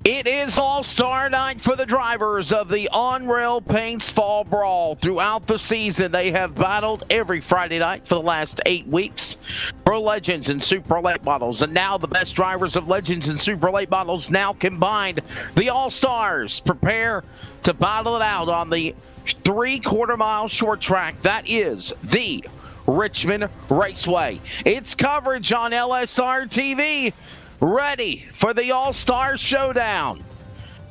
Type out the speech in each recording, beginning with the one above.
It is All-Star Night for the drivers of the On-Rail Paints Fall Brawl. Throughout the season, they have battled every Friday night for the last 8 weeks for Legends and Super Late Models. And now the best drivers of Legends and Super Late Models now combined. The All-Stars prepare to battle it out on the 3/4-mile short track. That is the Richmond Raceway. It's coverage on LSR TV. Ready for the All-Star Showdown.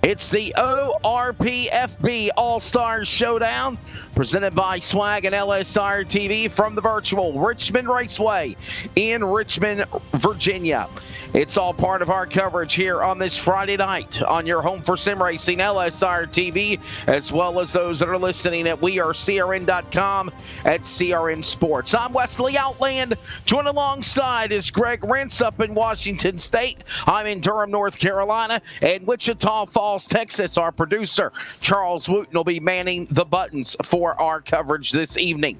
It's the ORPFB All-Star Showdown, presented by Swag and LSR TV from the virtual Richmond Raceway in Richmond, Virginia. It's all part of our coverage here on this Friday night on your home for sim racing, LSR TV, as well as those that are listening at wearecrn.com at CRN Sports. I'm Wesley Outland. Joined alongside is Greg Rentz up in Washington State. I'm in Durham, North Carolina, and Wichita Falls, Texas. Our producer, Charles Wooten, will be manning the buttons for our coverage this evening.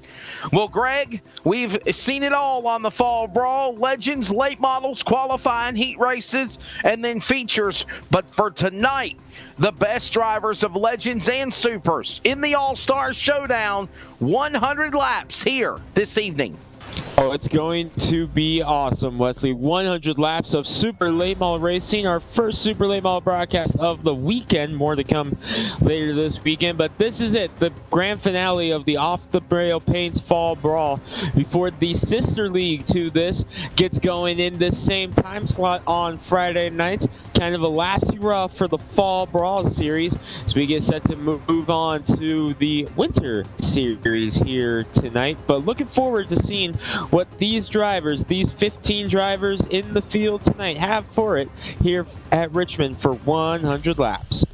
Well, Greg, we've seen it all on the Fall Brawl. Legends, late models, qualifying, heat races, and then features. But for tonight, the best drivers of Legends and Supers in the All-Star Showdown, 100 laps here this evening. Oh, it's going to be awesome, Wesley. 100 laps of Super Late Model Racing, our first Super Late Model broadcast of the weekend. More to come later this weekend, but this is it, the grand finale of the Off the Braille Paints Fall Brawl before the sister league to this gets going in this same time slot on Friday nights. Kind of a last hurrah for the Fall Brawl series as we get set to move on to the Winter series here tonight. But looking forward to seeing what these drivers, these 15 drivers in the field tonight, have for it here at Richmond for 100 laps.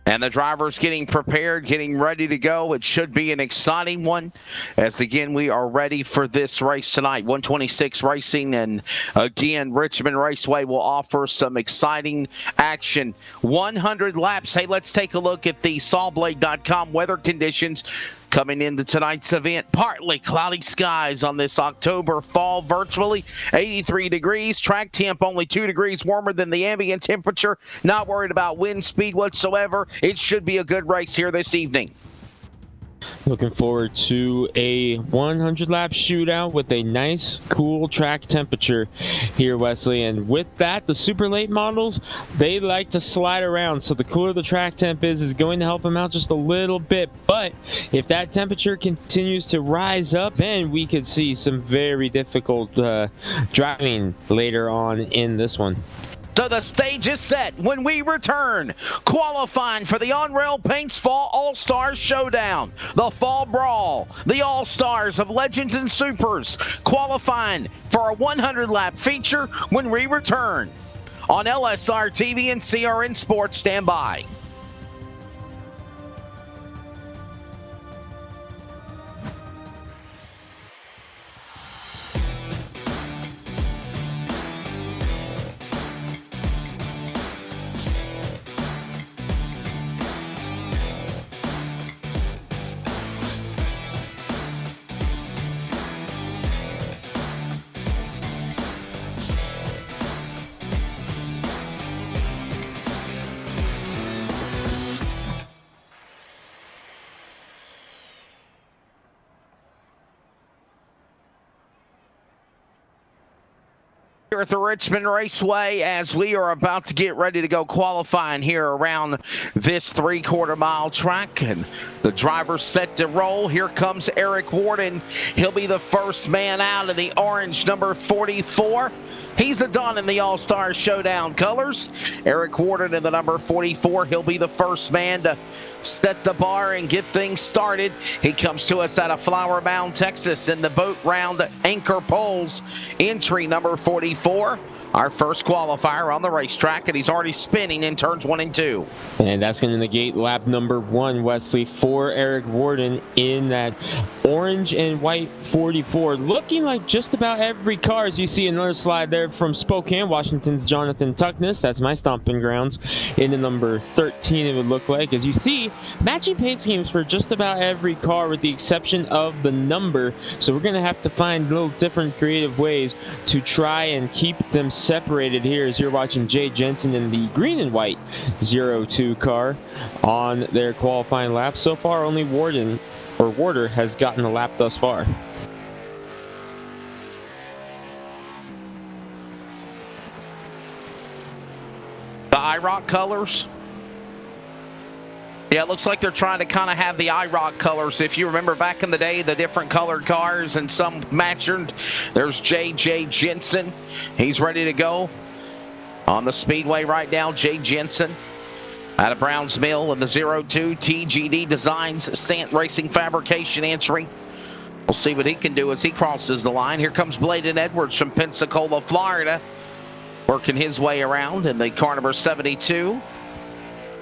And the drivers getting prepared, getting ready to go. It should be an exciting one, as again, we are ready for this race tonight. 126 racing, and again, Richmond Raceway will offer some exciting action. 100 laps. Hey, let's take a look at the sawblade.com weather conditions coming into tonight's event. Partly cloudy skies on this October fall, virtually 83 degrees. Track temp only 2 degrees warmer than the ambient temperature. Not worried about wind speed whatsoever. It should be a good race here this evening. Looking forward to a 100-lap shootout with a nice, cool track temperature here, Wesley. And with that, the super late models, they like to slide around. So the cooler the track temp is going to help them out just a little bit. But if that temperature continues to rise up, then we could see some very difficult driving later on in this one. So the stage is set when we return, qualifying for the On-Rail Paints Fall All-Stars Showdown, the Fall Brawl, the All-Stars of Legends and Supers, qualifying for a 100-lap feature when we return on LSR TV and CRN Sports. Stand by. At the Richmond Raceway, as we are about to get ready to go qualifying here around this 3/4-mile track, and the driver's set to roll. Here comes Eric Warden. He'll be the first man out in the orange number 44. He's a don in the All-Star Showdown colors. Eric Warden in the number 44. He'll be the first man to set the bar and get things started. He comes to us out of Flower Mound, Texas, in the boat round anchor poles. Entry number 44. Our first qualifier on the racetrack, and he's already spinning in turns 1 and 2. And that's going to negate lap number 1, Wesley, for Eric Warden in that orange and white 44. Looking like just about every car, as you see another slide there from Spokane, Washington's Jonathan Tuckness. That's my stomping grounds. In the number 13, it would look like. As you see, matching paint schemes for just about every car with the exception of the number. So we're going to have to find little different creative ways to try and keep them separated here as you're watching Jay Jensen in the green and white 02 car on their qualifying lap. So far, only Warder has gotten a lap thus far. The IROC colors. Yeah, it looks like they're trying to kind of have the IROC colors. If you remember back in the day, the different colored cars and some matched. There's J.J. Jensen. He's ready to go on the speedway right now. Jay Jensen out of Browns Mill in the 02 TGD Designs Sant Racing Fabrication entry. We'll see what he can do as he crosses the line. Here comes Bladen Edwards from Pensacola, Florida, working his way around in the car number 72.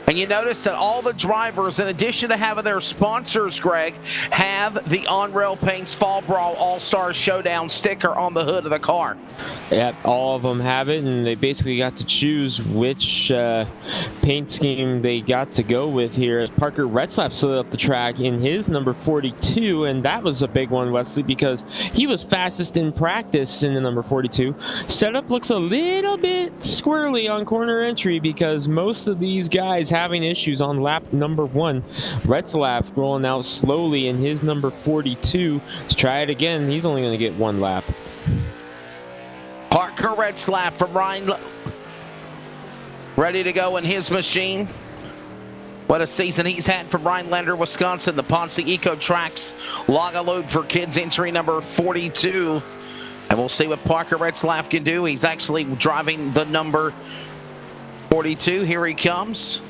And you notice that all the drivers, in addition to having their sponsors, Greg, have the On-Rail Paints Fall Brawl All-Star Showdown sticker on the hood of the car. Yep, all of them have it, and they basically got to choose which paint scheme they got to go with here. Parker Retzlaff slid up the track in his number 42, and that was a big one, Wesley, because he was fastest in practice in the number 42. Setup looks a little bit squirrely on corner entry because most of these guys having issues on lap number 1. Retzlaff rolling out slowly in his number 42 to try it again. He's only going to get 1 lap. Parker Retzlaff from Rhine, ready to go in his machine. What a season he's had from Rhinelander, Wisconsin. The Ponce Eco Tracks log-a-load for kids entry number 42. And we'll see what Parker Retzlaff can do. He's actually driving the number 42. Here he comes.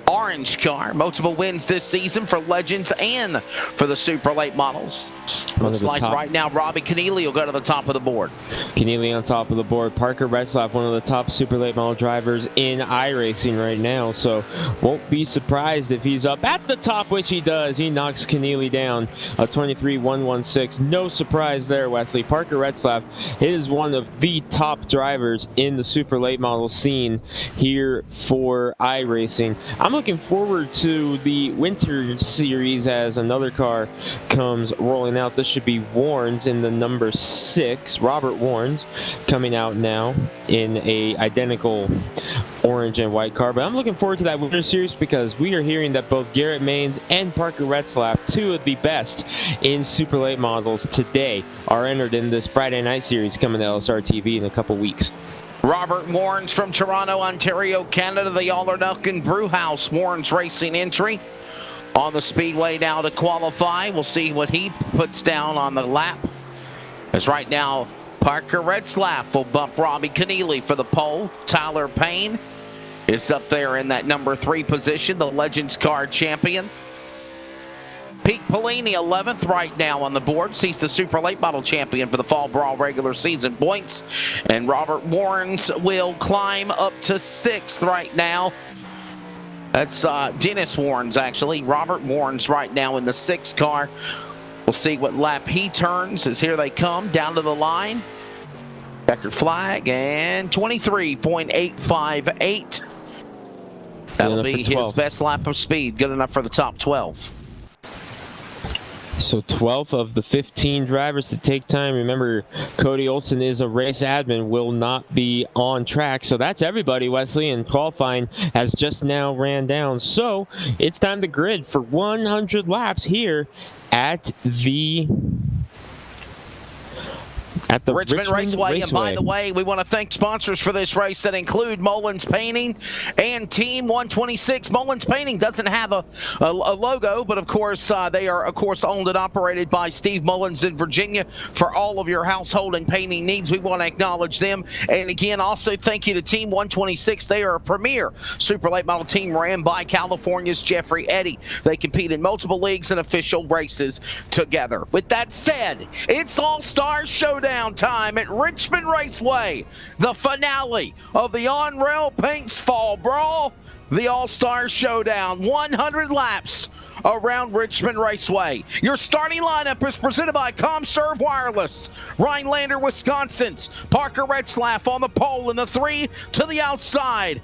Orange car, multiple wins this season for Legends and for the Super Late models. Looks like right now Robbie Connolly will go to the top of the board. Connolly on top of the board. Parker Retzlaff, one of the top Super Late model drivers in iRacing right now, so won't be surprised if he's up at the top, which he does. He knocks Connolly down a 23.116. No surprise there, Wesley. Parker Retzlaff is one of the top drivers in the Super Late model scene here for iRacing. I'm looking forward to the winter series as another car comes rolling out. This should be Warnes in the number 6. Robert Warnes coming out now in a identical orange and white car. But I'm looking forward to that winter series because we are hearing that both Garrett Maines and Parker Retzlaff, two of the best in Super Late models today, are entered in this Friday night series coming to LSR TV in a couple weeks. Robert Warnes from Toronto, Ontario, Canada, the All-or-Nothing Brewhouse Warnes Racing entry on the speedway now to qualify. We'll see what he puts down on the lap. As right now, Parker Retzlaff will bump Robbie Connolly for the pole. Tyler Payne is up there in that number 3 position, the Legends car champion. Pete Pellini, 11th right now on the boards. He's the Super Late Model champion for the Fall Brawl regular season points. And Robert Warnes will climb up to 6th right now. That's Dennis Warnes, actually. Robert Warnes right now in the 6th car. We'll see what lap he turns as here they come down to the line. Checkered flag and 23.858. That'll be his best lap of speed. Good enough for the top 12. So 12 of the 15 drivers to take time. Remember, Cody Olson is a race admin, will not be on track. So that's everybody, Wesley, and qualifying has just now ran down. So it's time to grid for 100 laps here at the Richmond Raceway. And by the way, we want to thank sponsors for this race that include Mullins Painting and Team 126. Mullins Painting doesn't have a logo, but of course they are owned and operated by Steve Mullins in Virginia for all of your household and painting needs. We want to acknowledge them. And again, also thank you to Team 126. They are a premier Super Late Model team ran by California's Jeffrey Eddy. They compete in multiple leagues and official races together. With that said, it's All-Star Showdown time at Richmond Raceway, the finale of the On-Rail Paints Fall Brawl, the All-Star Showdown, 100 laps around Richmond Raceway. Your starting lineup is presented by ComServe Wireless, Rhinelander, Wisconsin's Parker Retzlaff on the pole in the 3 to the outside.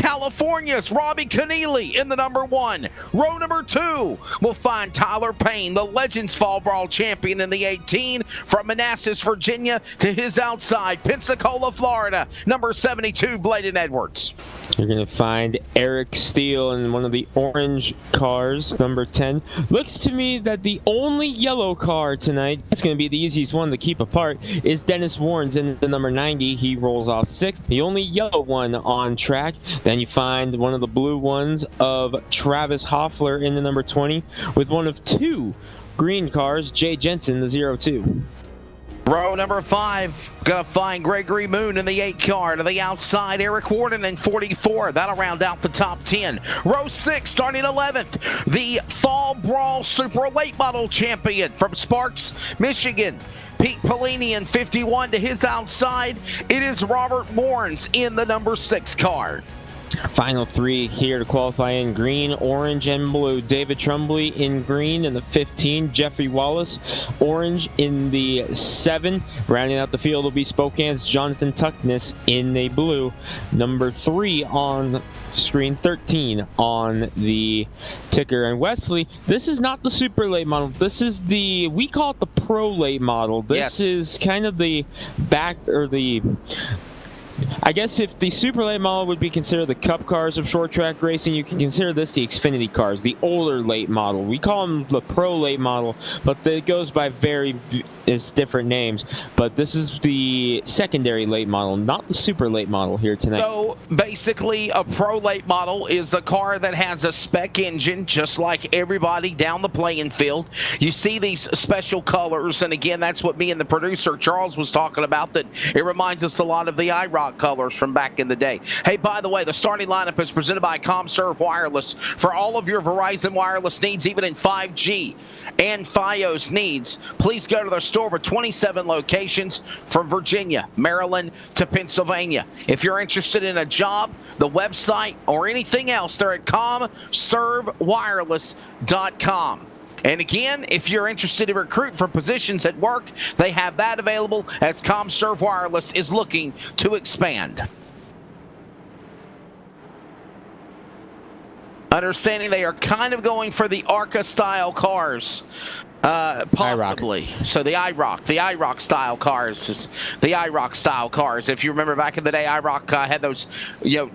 California's Robbie Connolly in the number 1. Row number 2 will find Tyler Payne, the Legends Fall Brawl champion in the 18, from Manassas, Virginia to his outside, Pensacola, Florida, number 72, Bladen Edwards. You're going to find Eric Steele in one of the orange cars, number 10. Looks to me that the only yellow car tonight, it's going to be the easiest one to keep apart, is Dennis Warren's in the number 90. He rolls off 6th. The only yellow one on track. Then you find one of the blue ones of Travis Hoffler in the number 20 with one of 2 green cars, Jay Jensen, the 02. Row number 5, gonna find Gregory Moon in the 8 car. To the outside, Eric Warden in 44. That'll round out the top 10. Row 6, starting 11th, the Fall Brawl Super Late Model champion from Sparks, Michigan, Pete Pellini in 51. To his outside, it is Robert Warrens in the number 6 car. Final 3 here to qualify in green, orange, and blue. David Trumbley in green in the 15. Jeffrey Wallace, orange in the 7. Rounding out the field will be Spokane's Jonathan Tuckness in the blue. Number 3 on screen, 13 on the ticker. And Wesley, this is not the super late model. This is we call it the pro late model. This is kind of the I guess if the super late model would be considered the cup cars of short track racing, you can consider this the Xfinity cars, the older late model. We call them the pro late model, but it goes by it's different names. But this is the secondary late model, not the super late model here tonight. So basically, a pro late model is a car that has a spec engine, just like everybody down the playing field. You see these special colors, and again, that's what me and the producer Charles was talking about, that it reminds us a lot of the IROC colors from back in the day. Hey, by the way, the starting lineup is presented by ComServe Wireless. For all of your Verizon wireless needs, even in 5G and FiOS needs, please go to their store with 27 locations from Virginia, Maryland to Pennsylvania. If you're interested in a job, the website, or anything else, they're at ComServeWireless.com. And again, if you're interested to recruit for positions at work, they have that available, as ComServe Wireless is looking to expand. Understanding they are kind of going for the ARCA style cars. Possibly. IROC. So the IROC style cars is the IROC style cars. If you remember back in the day, IROC had those,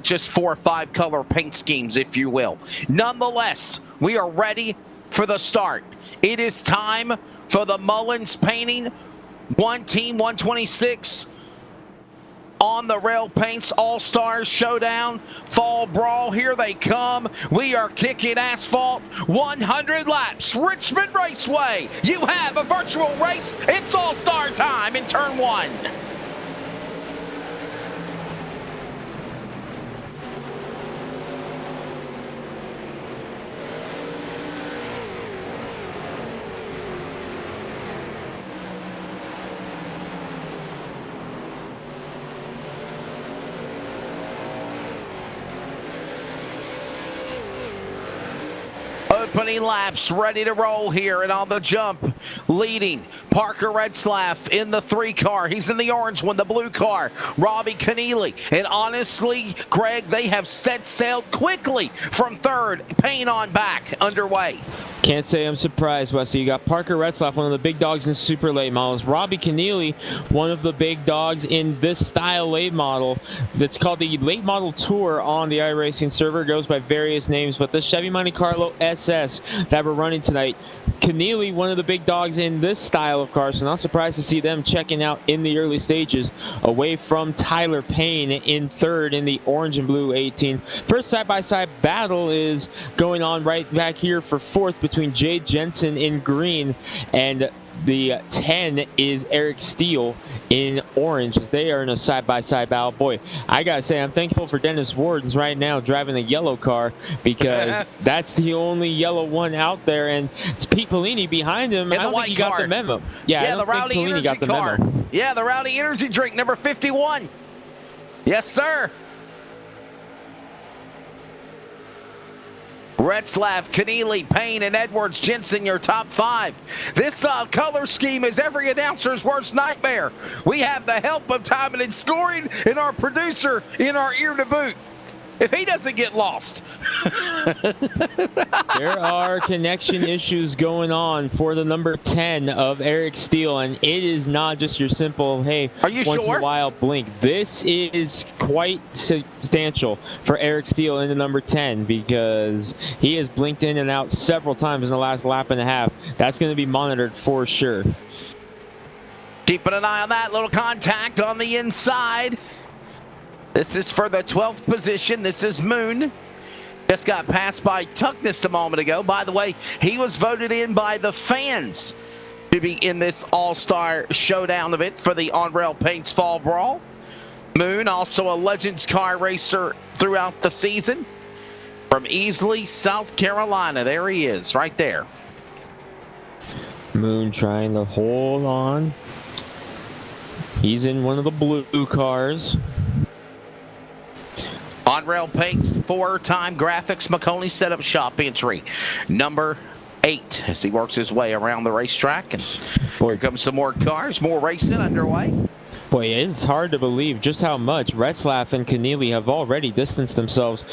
just 4 or 5 color paint schemes, if you will. Nonetheless, we are ready for the start. It is time for the Mullins Painting One Team 126 on the Rail Paints All-Stars Showdown Fall Brawl. Here they come. We are kicking asphalt. 100 laps. Richmond Raceway. You have a virtual race. It's All-Star time in turn 1. Opening laps ready to roll here, and on the jump leading Parker Retzlaff in the 3 car. He's in the orange one, the blue car, Robbie Connolly. And honestly, Greg, they have set sail quickly from 3rd, Payne on back, underway. Can't say I'm surprised, Wesley. You got Parker Retzlaff, one of the big dogs in super late models. Robbie Connolly, one of the big dogs in this style late model. That's called the Late Model Tour on the iRacing server. Goes by various names, but the Chevy Monte Carlo SS that we're running tonight. Connolly, one of the big dogs in this style of car, so not surprised to see them checking out in the early stages, away from Tyler Payne in 3rd in the orange and blue 18. First side-by-side battle is going on right back here for 4th between Jay Jensen in green and the 10 is Eric Steele in orange, as they are in a side-by-side battle. Boy, I gotta say, I'm thankful for Dennis Wardens right now driving the yellow car, because that's the only yellow one out there, and it's Pete Pellini behind him. And I don't think he got the memo. Yeah, the Rowdy Energy car. Yeah, the Rowdy Energy drink, number 51. Yes, sir. Retzlaff, Connolly, Payne, and Edwards, Jensen, your top 5. This color scheme is every announcer's worst nightmare. We have the help of timing and scoring and our producer in our ear to boot. if he doesn't get lost. There are connection issues going on for the number 10 of Eric Steele, and it is not just your simple, hey, Are you once sure? in a while blink. This is quite substantial for Eric Steele in the number 10 because he has blinked in and out several times in the last lap and a half. That's going to be monitored for sure. Keeping an eye on that. Little contact on the inside. This is for the 12th position. This is Moon. Just got passed by Tuckness a moment ago. By the way, he was voted in by the fans to be in this all-star showdown event for the On-Rail Paints Fall Brawl. Moon, also a Legends car racer throughout the season. From Easley, South Carolina. There he is, right there. Moon trying to hold on. He's in one of the blue cars. On-Rail Paints, 4-time graphics McConey setup shop entry. Number 8 as he works his way around the racetrack. And here comes some more cars, more racing underway. Boy, it's hard to believe just how much Retzlaff and Connolly have already distanced themselves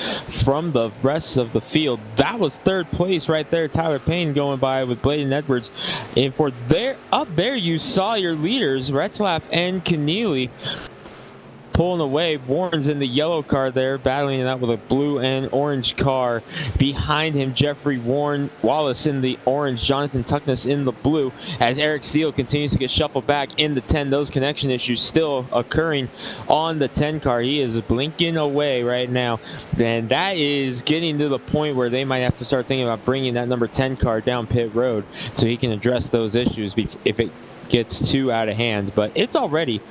from the rest of the field. That was third place right there. Tyler Payne going by with Bladen Edwards. And for there, up there, you saw your leaders, Retzlaff and Connolly, pulling away. Warren's in the yellow car there, battling it out with a blue and orange car. Behind him, Jeffrey Warren, Wallace in the orange, Jonathan Tuckness in the blue. As Eric Steele continues to get shuffled back in the 10, those connection issues still occurring on the 10 car. He is blinking away right now. And that is getting to the point where they might have to start thinking about bringing that number 10 car down pit road so he can address those issues if it gets too out of hand. But it's already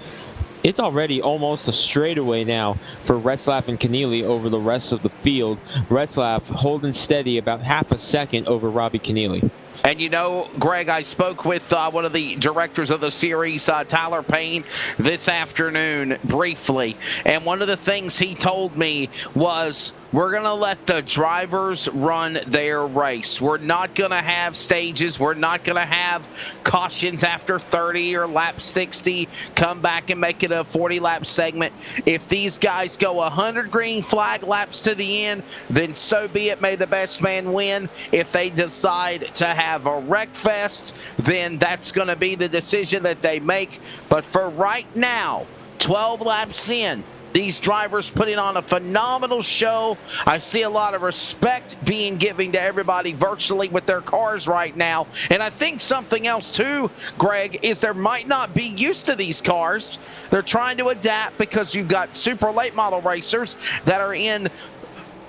almost a straightaway now for Retzlaff and Connolly over the rest of the field. Retzlaff holding steady about half a second over Robbie Connolly. And you know, Greg, I spoke with one of the directors of the series, Tyler Payne, this afternoon briefly. And one of the things he told me was, we're going to let the drivers run their race. We're not going to have stages. We're not going to have cautions after 30 or lap 60. Come back and make it a 40-lap segment. If these guys go 100 green flag laps to the end, then so be it. May the best man win. If they decide to have a wreck fest, then that's going to be the decision that they make. But for right now, 12 laps in, these drivers putting on a phenomenal show. I see a lot of respect being given to everybody virtually with their cars right now. And I think something else too, Greg, is there might not be used to these cars. They're trying to adapt because you've got super late model racers that are in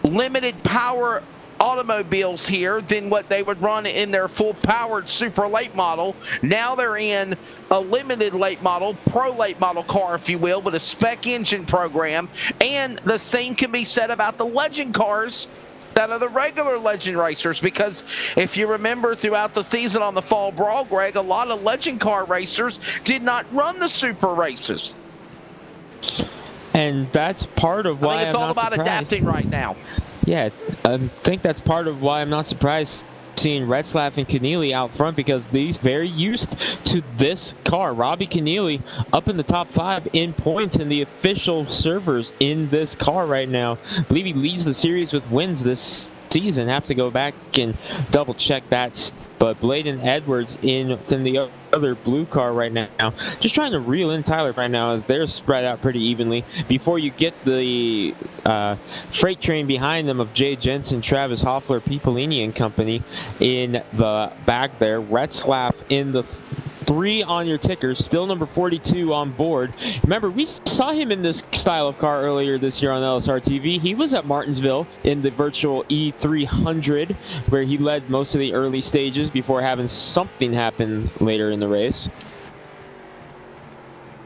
limited power automobiles here than what they would run in their full powered super late model. Now they're in a limited late model, pro late model car, if you will, with a spec engine program. And the same can be said about the legend cars that are the regular legend racers, because if you remember throughout the season on the Fall Brawl, Greg, a lot of legend car racers did not run the super races. And that's part of why I think it's all about adapting right now. Yeah, I think that's part of why I'm not surprised seeing Retzlaff and Connolly out front, because these very used to this car. Robbie Connolly up in the top 5 in points in the official servers in this car right now. I believe he leads the series with wins this season. Have to go back and double check that. But Bladen Edwards in the other blue car right now. Just trying to reel in Tyler right now as they're spread out pretty evenly. Before you get the freight train behind them of Jay Jensen, Travis Hoffler, Pipolini and company in the back there. Retzlaff in the 3 on your ticker, still number 42 on board. Remember, we saw him in this style of car earlier this year on LSR TV. He was at Martinsville in the virtual E300, where he led most of the early stages before having something happen later in the race.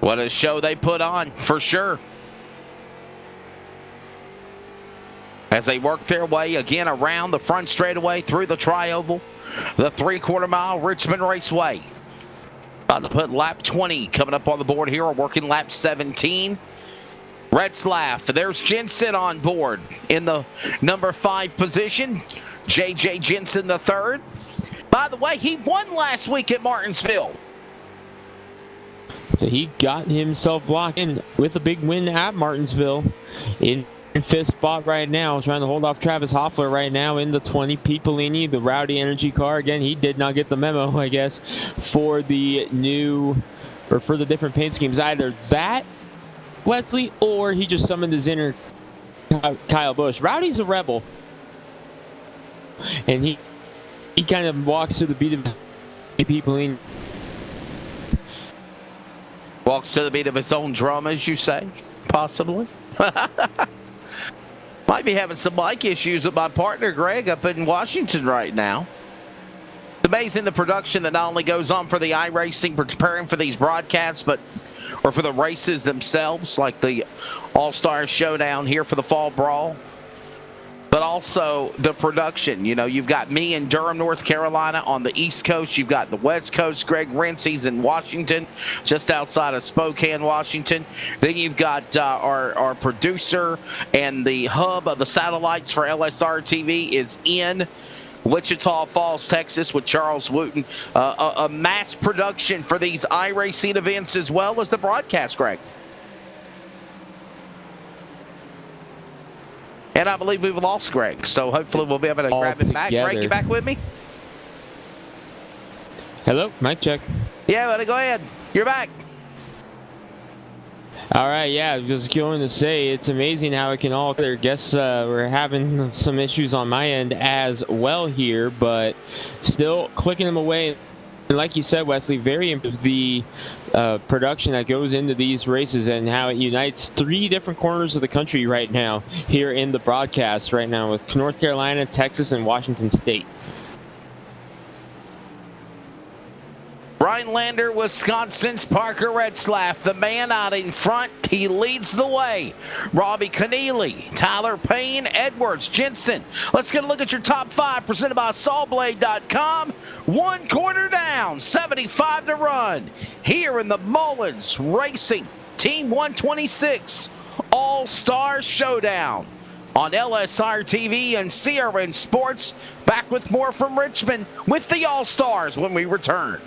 What a show they put on, for sure. As they work their way again around the front straightaway through the tri-oval, the 3/4 mile Richmond Raceway. About to put lap 20 coming up on the board here. We're working lap 17. Retzlaff. There's Jensen on board in the number 5 position. JJ Jensen the 3rd. By the way, he won last week at Martinsville. So he got himself locked in with a big win at Martinsville in in fifth spot right now, trying to hold off Travis Hoffler right now in the 20. Pete Polini, the Rowdy Energy car. Again, he did not get the memo, I guess, for the for the different paint schemes. Either that, Wesley, or he just summoned his inner Kyle Busch. Rowdy's a rebel, and he kind of walks to the beat of Pete Polini. Walks to the beat of his own drum, as you say, possibly. Might be having some mic issues with my partner, Greg, up in Washington right now. It's amazing the production that not only goes on for the iRacing, preparing for these broadcasts, or for the races themselves, like the All-Star Showdown here for the Fall Brawl, but also the production. You know, you've got me in Durham, North Carolina on the East Coast. You've got the West Coast, Greg Rentzie's in Washington, just outside of Spokane, Washington. Then you've got our producer and the hub of the satellites for LSR TV is in Wichita Falls, Texas, with Charles Wooten. A mass production for these iRacing events as well as the broadcast, Greg. And I believe we've lost Greg, so hopefully we'll be able to grab him back. Greg, you back with me? Hello, mic check. Yeah, buddy, go ahead. You're back. All right, yeah, I was going to say, it's amazing how it can all there. Guess we're having some issues on my end as well here, but still clicking them away. And like you said, Wesley, very impressive the production that goes into these races and how it unites 3 different corners of the country right now here in the broadcast right now with North Carolina, Texas, and Washington State. Rhinelander, Wisconsin's Parker Retzlaff, the man out in front. He leads the way. Robbie Connolly, Tyler Payne, Edwards, Jensen. Let's get a look at your top 5 presented by SawBlade.com. 1 quarter down, 75 to run. Here in the Mullins Racing Team 126 All-Star Showdown on LSR TV and CRN Sports. Back with more from Richmond with the All-Stars when we return.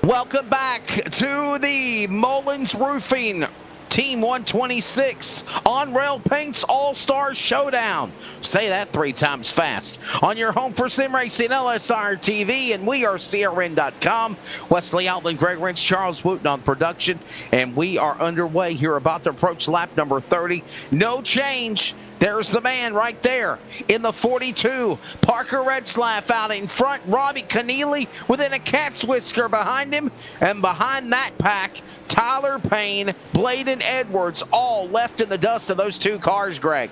Welcome back to the Mullins Roofing Team 126 on Rail Paints All-Star Showdown. Say that 3 times fast. On your home for sim racing, LSR TV, and we are CRN.com. Wesley Outland, Greg Wrench, Charles Wooten on production, and we are underway here, about to approach lap number 30. No change. There's the man right there in the 42. Parker Retzlaff out in front. Robbie Connolly within a cat's whisker behind him. And behind that pack, Tyler Payne, Bladen Edwards, all left in the dust of those 2 cars, Greg.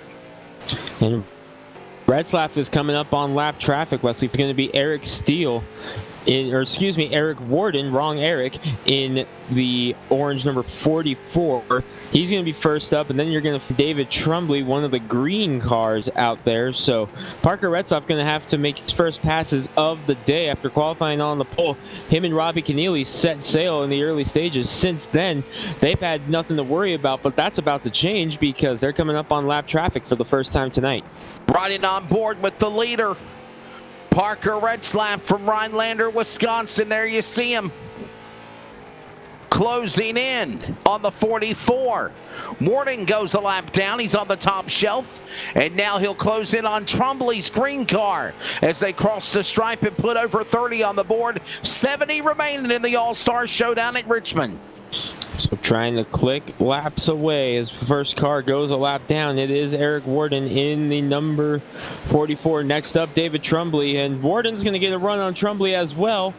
And Retzlaff is coming up on lap traffic, Wesley. It's going to be Eric Steele Eric Warden, wrong Eric, in the orange number 44. He's going to be first up, and then you're going to David Trumbley, one of the green cars out there. So Parker Retzlaff going to have to make his first passes of the day after qualifying on the pole. Him and Robbie Keneally set sail in the early stages. Since then, they've had nothing to worry about, but that's about to change because they're coming up on lap traffic for the first time tonight. Riding on board with the leader, Parker Retzlaff from Rhinelander, Wisconsin. There you see him. Closing in on the 44. Warden goes a lap down. He's on the top shelf. And now he'll close in on Trumbley's green car as they cross the stripe and put over 30 on the board. 70 remaining in the All-Star Showdown at Richmond. So trying to click laps away as first car goes a lap down. It is Eric Warden in the number 44. Next up, David Trumbley. And Warden's going to get a run on Trumbley as well.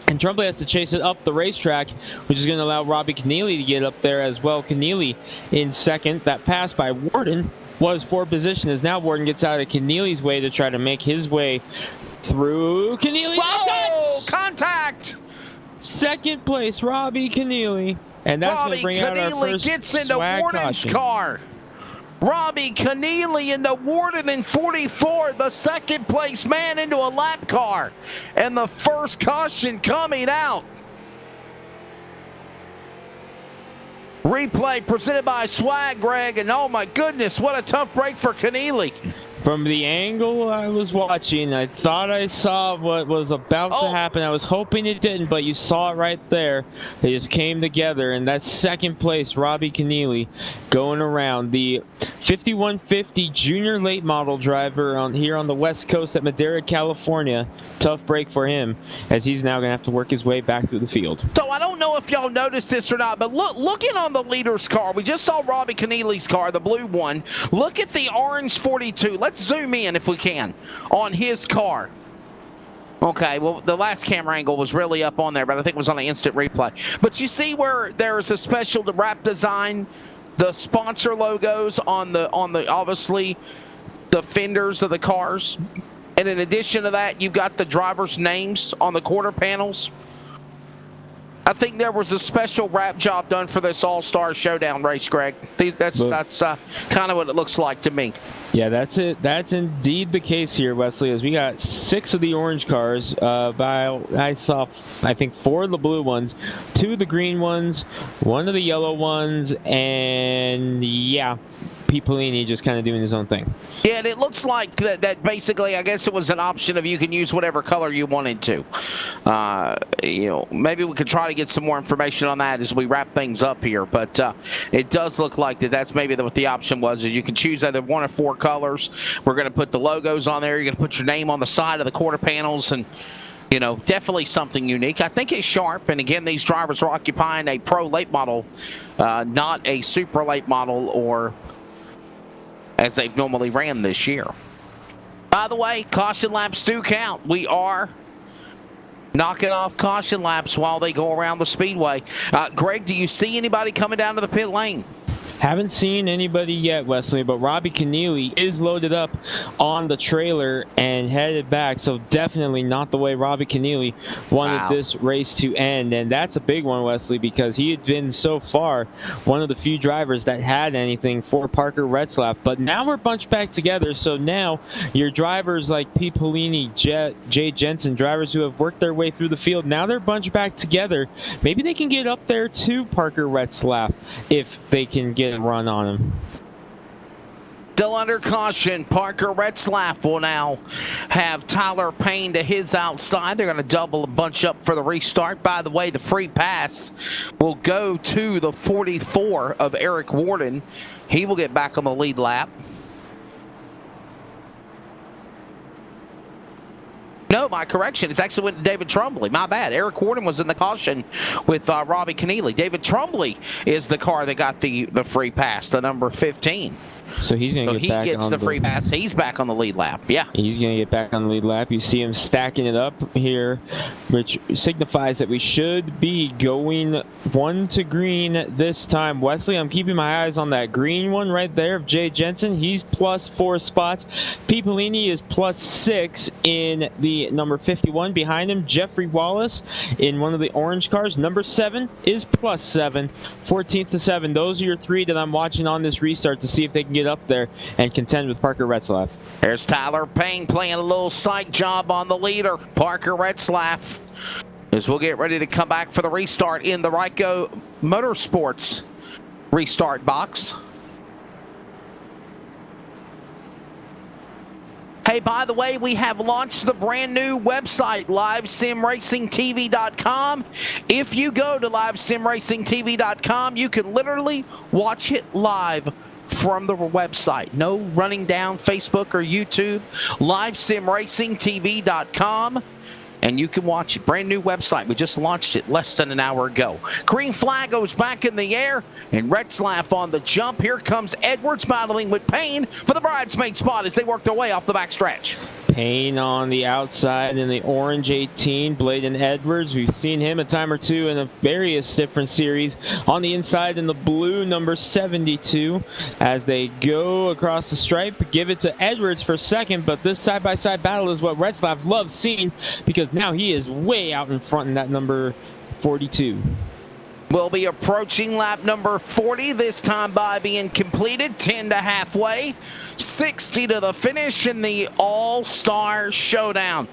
And Trumbley has to chase it up the racetrack, which is going to allow Robbie Keneally to get up there as well. Keneally in second. That pass by Warden was for position as now Warden gets out of Keneally's way to try to make his way through Keneally. Whoa! Contact! Second place, Robbie Keneally. And that's going to bring out our first gets into swag Warden's caution. car. Robbie Keneally into Warden in 44, the second place man into a lap car. And the first caution coming out. Replay presented by Swag, Greg, and oh my goodness, what a tough break for Keneally. From the angle I was watching, I thought I saw what was about to happen. I was hoping it didn't, but you saw it right there. They just came together, and that's second place, Robbie Keneally, going around. The 5150 junior late model driver here on the West Coast at Madera, California. Tough break for him, as he's now going to have to work his way back through the field. So I don't know if y'all noticed this or not, but looking on the leader's car, we just saw Robbie Keneally's car, the blue one. Look at the orange 42. Let's zoom in if we can on his car. Okay, well, the last camera angle was really up on there, but I think it was on an instant replay. But you see where there's a special wrap design, the sponsor logos on the obviously the fenders of the cars. And in addition to that, you've got the drivers' names on the quarter panels. I think there was a special wrap job done for this All-Star Showdown race, Greg. That's kind of what it looks like to me. Yeah, that's it. That's indeed the case here, Wesley, as we got 6 of the orange cars. I think 4 of the blue ones, 2 of the green ones, 1 of the yellow ones, and yeah, Pete Polini just kind of doing his own thing. Yeah, and it looks like that basically, I guess it was an option of you can use whatever color you wanted to. Maybe we could try to get some more information on that as we wrap things up here. But it does look like that's maybe what the option was, is you can choose either 1 or 4 colors. We're going to put the logos on there. You're going to put your name on the side of the quarter panels, and definitely something unique. I think it's sharp. And again, these drivers are occupying a pro late model, not a super late model or as they've normally ran this year. By the way, caution laps do count. We are knocking off caution laps while they go around the speedway. Greg, do you see anybody coming down to the pit lane? Haven't seen anybody yet, Wesley, but Robbie Keneally is loaded up on the trailer and headed back, so definitely not the way Robbie Keneally wanted this race to end. And that's a big one, Wesley, because he had been so far one of the few drivers that had anything for Parker Retzlaff. But now we're bunched back together, so now your drivers like Pete Polini, Jay Jensen, drivers who have worked their way through the field, now they're bunched back together. Maybe they can get up there to Parker Retzlaff if they can get a run on him. Still under caution. Parker Retzlaff will now have Tyler Payne to his outside. They're going to double a bunch up for the restart. By the way, the free pass will go to the 44 of Eric Warden. He will get back on the lead lap. No, my correction. It's actually went to David Trumbley. My bad. Eric Warden was in the caution with Robbie Keneally. David Trumbley is the car that got the free pass, the number 15. So he's going to get back on he gets the free pass. He's back on the lead lap. Yeah. He's going to get back on the lead lap. You see him stacking it up here, which signifies that we should be going 1 to green this time. Wesley, I'm keeping my eyes on that green one right there of Jay Jensen. He's +4 spots. P. Polini is +6 in the number 51. Behind him, Jeffrey Wallace in one of the orange cars. Number 7 is +7. 14th to 7. Those are your 3 that I'm watching on this restart to see if they can get up there and contend with Parker Retzlaff. There's Tyler Payne playing a little sight job on the leader, Parker Retzlaff, as we'll get ready to come back for the restart in the Ryko Motorsports restart box. Hey, by the way, we have launched the brand new website, LiveSimRacingTV.com. If you go to LiveSimRacingTV.com, you can literally watch it live from the website. No running down Facebook or YouTube. LiveSimRacingTV.com. And you can watch it. Brand new website. We just launched it less than an hour ago. Green flag goes back in the air, and Retzlaff on the jump. Here comes Edwards battling with Payne for the bridesmaid spot as they work their way off the backstretch. Payne on the outside in the orange 18, Bladen Edwards. We've seen him a time or two in a various different series. On the inside in the blue, number 72. As they go across the stripe, give it to Edwards for second, but this side-by-side battle is what Retzlaff loves seeing because now he is way out in front in that number 42. We'll be approaching lap number 40, this time by being completed. 10 to halfway, 60 to the finish in the All-Star Showdown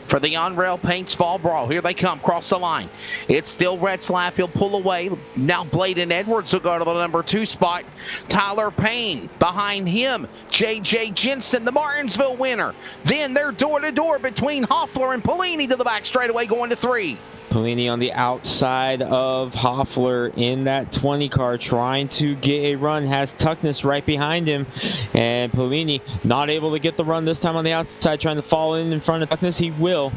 for the on-rail paints fall brawl. Here they come, cross the line. It's still Retzlaff. He'll pull away. Now Bladen Edwards will go to the number 2 spot. Tyler Payne behind him. J.J. Jensen, the Martinsville winner. Then they're door-to-door between Hoffler and Polini to the back straightaway going to 3. Polini on the outside of Hoffler in that 20 car trying to get a run, has Tuckness right behind him, and Polini not able to get the run this time on the outside, trying to fall in front of Tuckness. He will.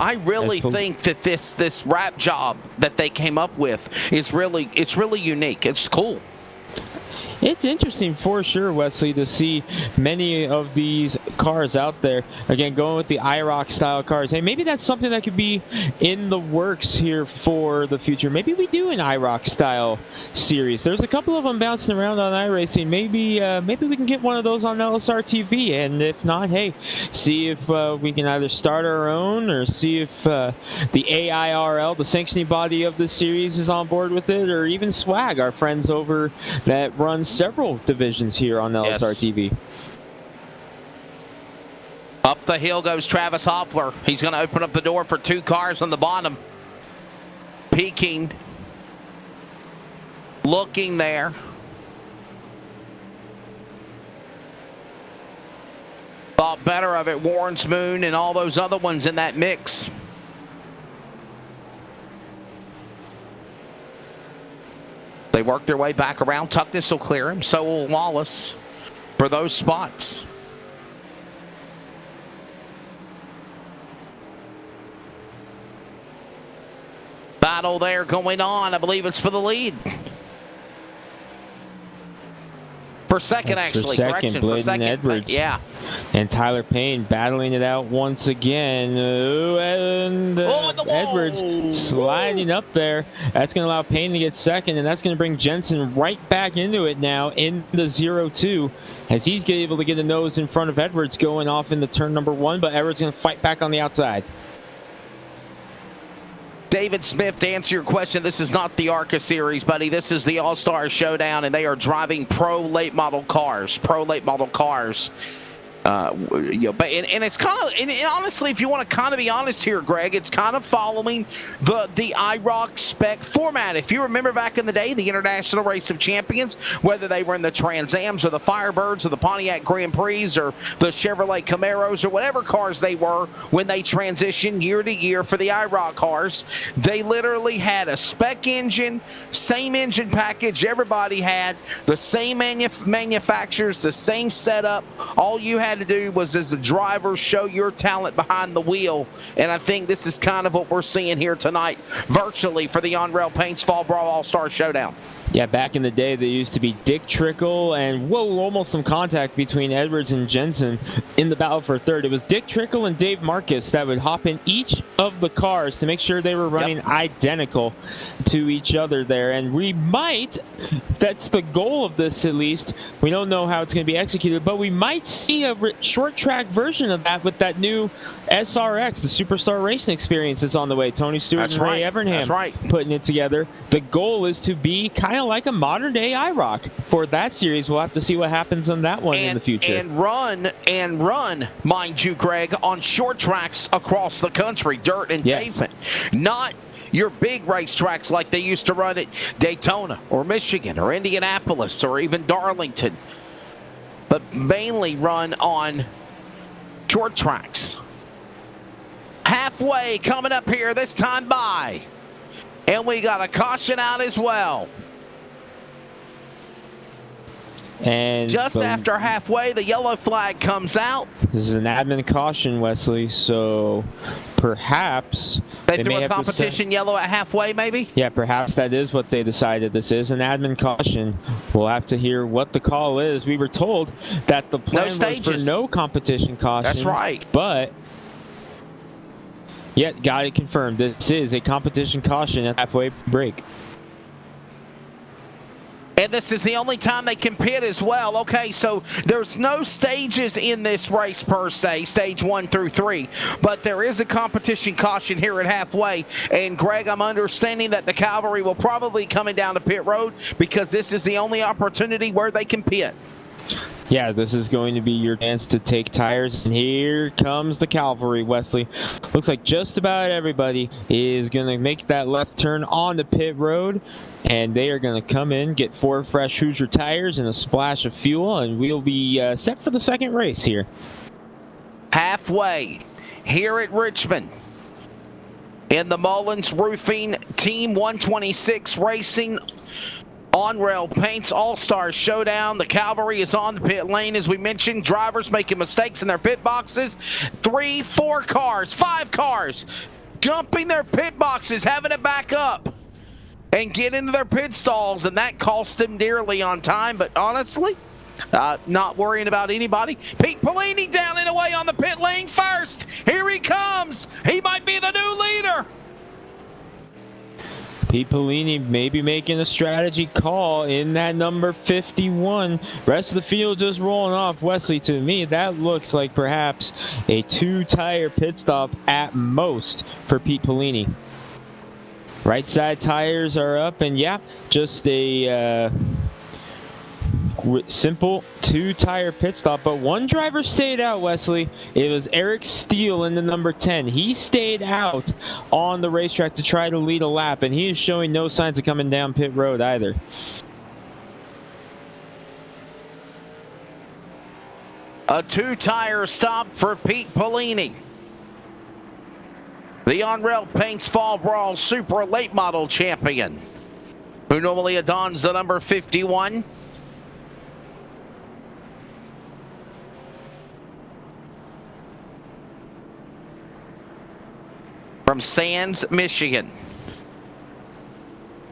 I really think that this wrap job that they came up with is really unique. It's cool. It's interesting for sure, Wesley, to see many of these cars out there. Again, going with the IROC style cars. Hey, maybe that's something that could be in the works here for the future. Maybe we do an IROC style series. There's a couple of them bouncing around on iRacing. Maybe we can get one of those on LSR TV. And if not, hey, see if we can either start our own or see if the AIRL, the sanctioning body of the series, is on board with it, or even Swag, our friends over that runs several divisions here on LSR TV. Up the hill goes Travis Hoffler. He's going to open up the door for 2 cars on the bottom. Peeking. Looking there. Thought better of it. Warren's Moon and all those other ones in that mix. They work their way back around. Tuckness will clear him. So will Wallace for those spots. Battle there going on. I believe it's for the lead. For second, actually. Correction. For second, Edwards. Yeah. And Tyler Payne battling it out once again. And Edwards sliding up there. That's going to allow Payne to get second, and that's going to bring Jensen right back into it now in the 0-2 as he's able to get a nose in front of Edwards going off into turn number 1, but Edwards going to fight back on the outside. David Smith, to answer your question, this is not the ARCA series, buddy. This is the All-Star Showdown, and they are driving pro late model cars. It's kind of, and honestly, if you want to kind of be honest here, Greg, it's kind of following the IROC spec format. If you remember back in the day, the International Race of Champions, whether they were in the Trans Ams or the Firebirds or the Pontiac Grand Prix or the Chevrolet Camaros or whatever cars they were, when they transitioned year to year for the IROC cars, they literally had a spec engine, same engine package everybody had, the same manufacturers, the same setup. All you had to do was, as a driver, show your talent behind the wheel, and I think this is kind of what we're seeing here tonight virtually for the On-Rail Paints Fall Brawl All-Star Showdown. Yeah, back in the day, there used to be Dick Trickle and, whoa, almost some contact between Edwards and Jensen in the battle for third. It was Dick Trickle and Dave Marcus that would hop in each of the cars to make sure they were running identical to each other there. And we might, that's the goal of this at least, we don't know how it's going to be executed, but we might see a short track version of that with that new SRX, the Superstar Racing Experience is on the way. Tony Stewart and Ray Evernham putting it together. The goal is to be kind of like a modern day IROC for that series. We'll have to see what happens on that one in the future. And run, mind you, Greg, on short tracks across the country, dirt and pavement. Not your big racetracks like they used to run at Daytona or Michigan or Indianapolis or even Darlington, but mainly run on short tracks. Halfway coming up here this time by. And we got a caution out as well. And just after halfway, the yellow flag comes out. This is an admin caution, Wesley, so perhaps they threw a competition yellow at halfway, maybe? Yeah, perhaps that is what they decided. This is an admin caution. We'll have to hear what the call is. We were told that the plan was for no competition caution. That's right. But yet, got it confirmed. This is a competition caution at halfway break. And this is the only time they can pit as well. Okay, so there's no stages in this race per se, stage 1 through 3, but there is a competition caution here at halfway. And Greg, I'm understanding that the cavalry will probably be coming down to pit road because this is the only opportunity where they can pit. Yeah, this is going to be your chance to take tires, and here comes the cavalry, Wesley. Looks like just about everybody is going to make that left turn on the pit road, and they are going to come in, get 4 fresh Hoosier tires and a splash of fuel, and we'll be set for the second race here. Halfway here at Richmond in the Mullins Roofing Team 126 Racing On-Rail Paints All-Star Showdown. The cavalry is on the pit lane, as we mentioned. Drivers making mistakes in their pit boxes. 3, 4 cars, 5 cars jumping their pit boxes, having to back up and get into their pit stalls, and that cost them dearly on time. But honestly, not worrying about anybody. Pete Pellini down and away on the pit lane first. Here he comes. He might be the new leader. Pete Pellini maybe making a strategy call in that number 51. Rest of the field just rolling off. Wesley, to me, that looks like perhaps a 2-tire pit stop at most for Pete Pellini. Right side tires are up, and yeah, just a simple 2-tire pit stop, but one driver stayed out, Wesley. It was Eric Steele in the number 10. He stayed out on the racetrack to try to lead a lap, and he is showing no signs of coming down pit road either. A 2-tire stop for Pete Pellini. The On-Rail Paints Fall Brawl Super Late Model Champion, who normally adorns the number 51. From Sands, Michigan.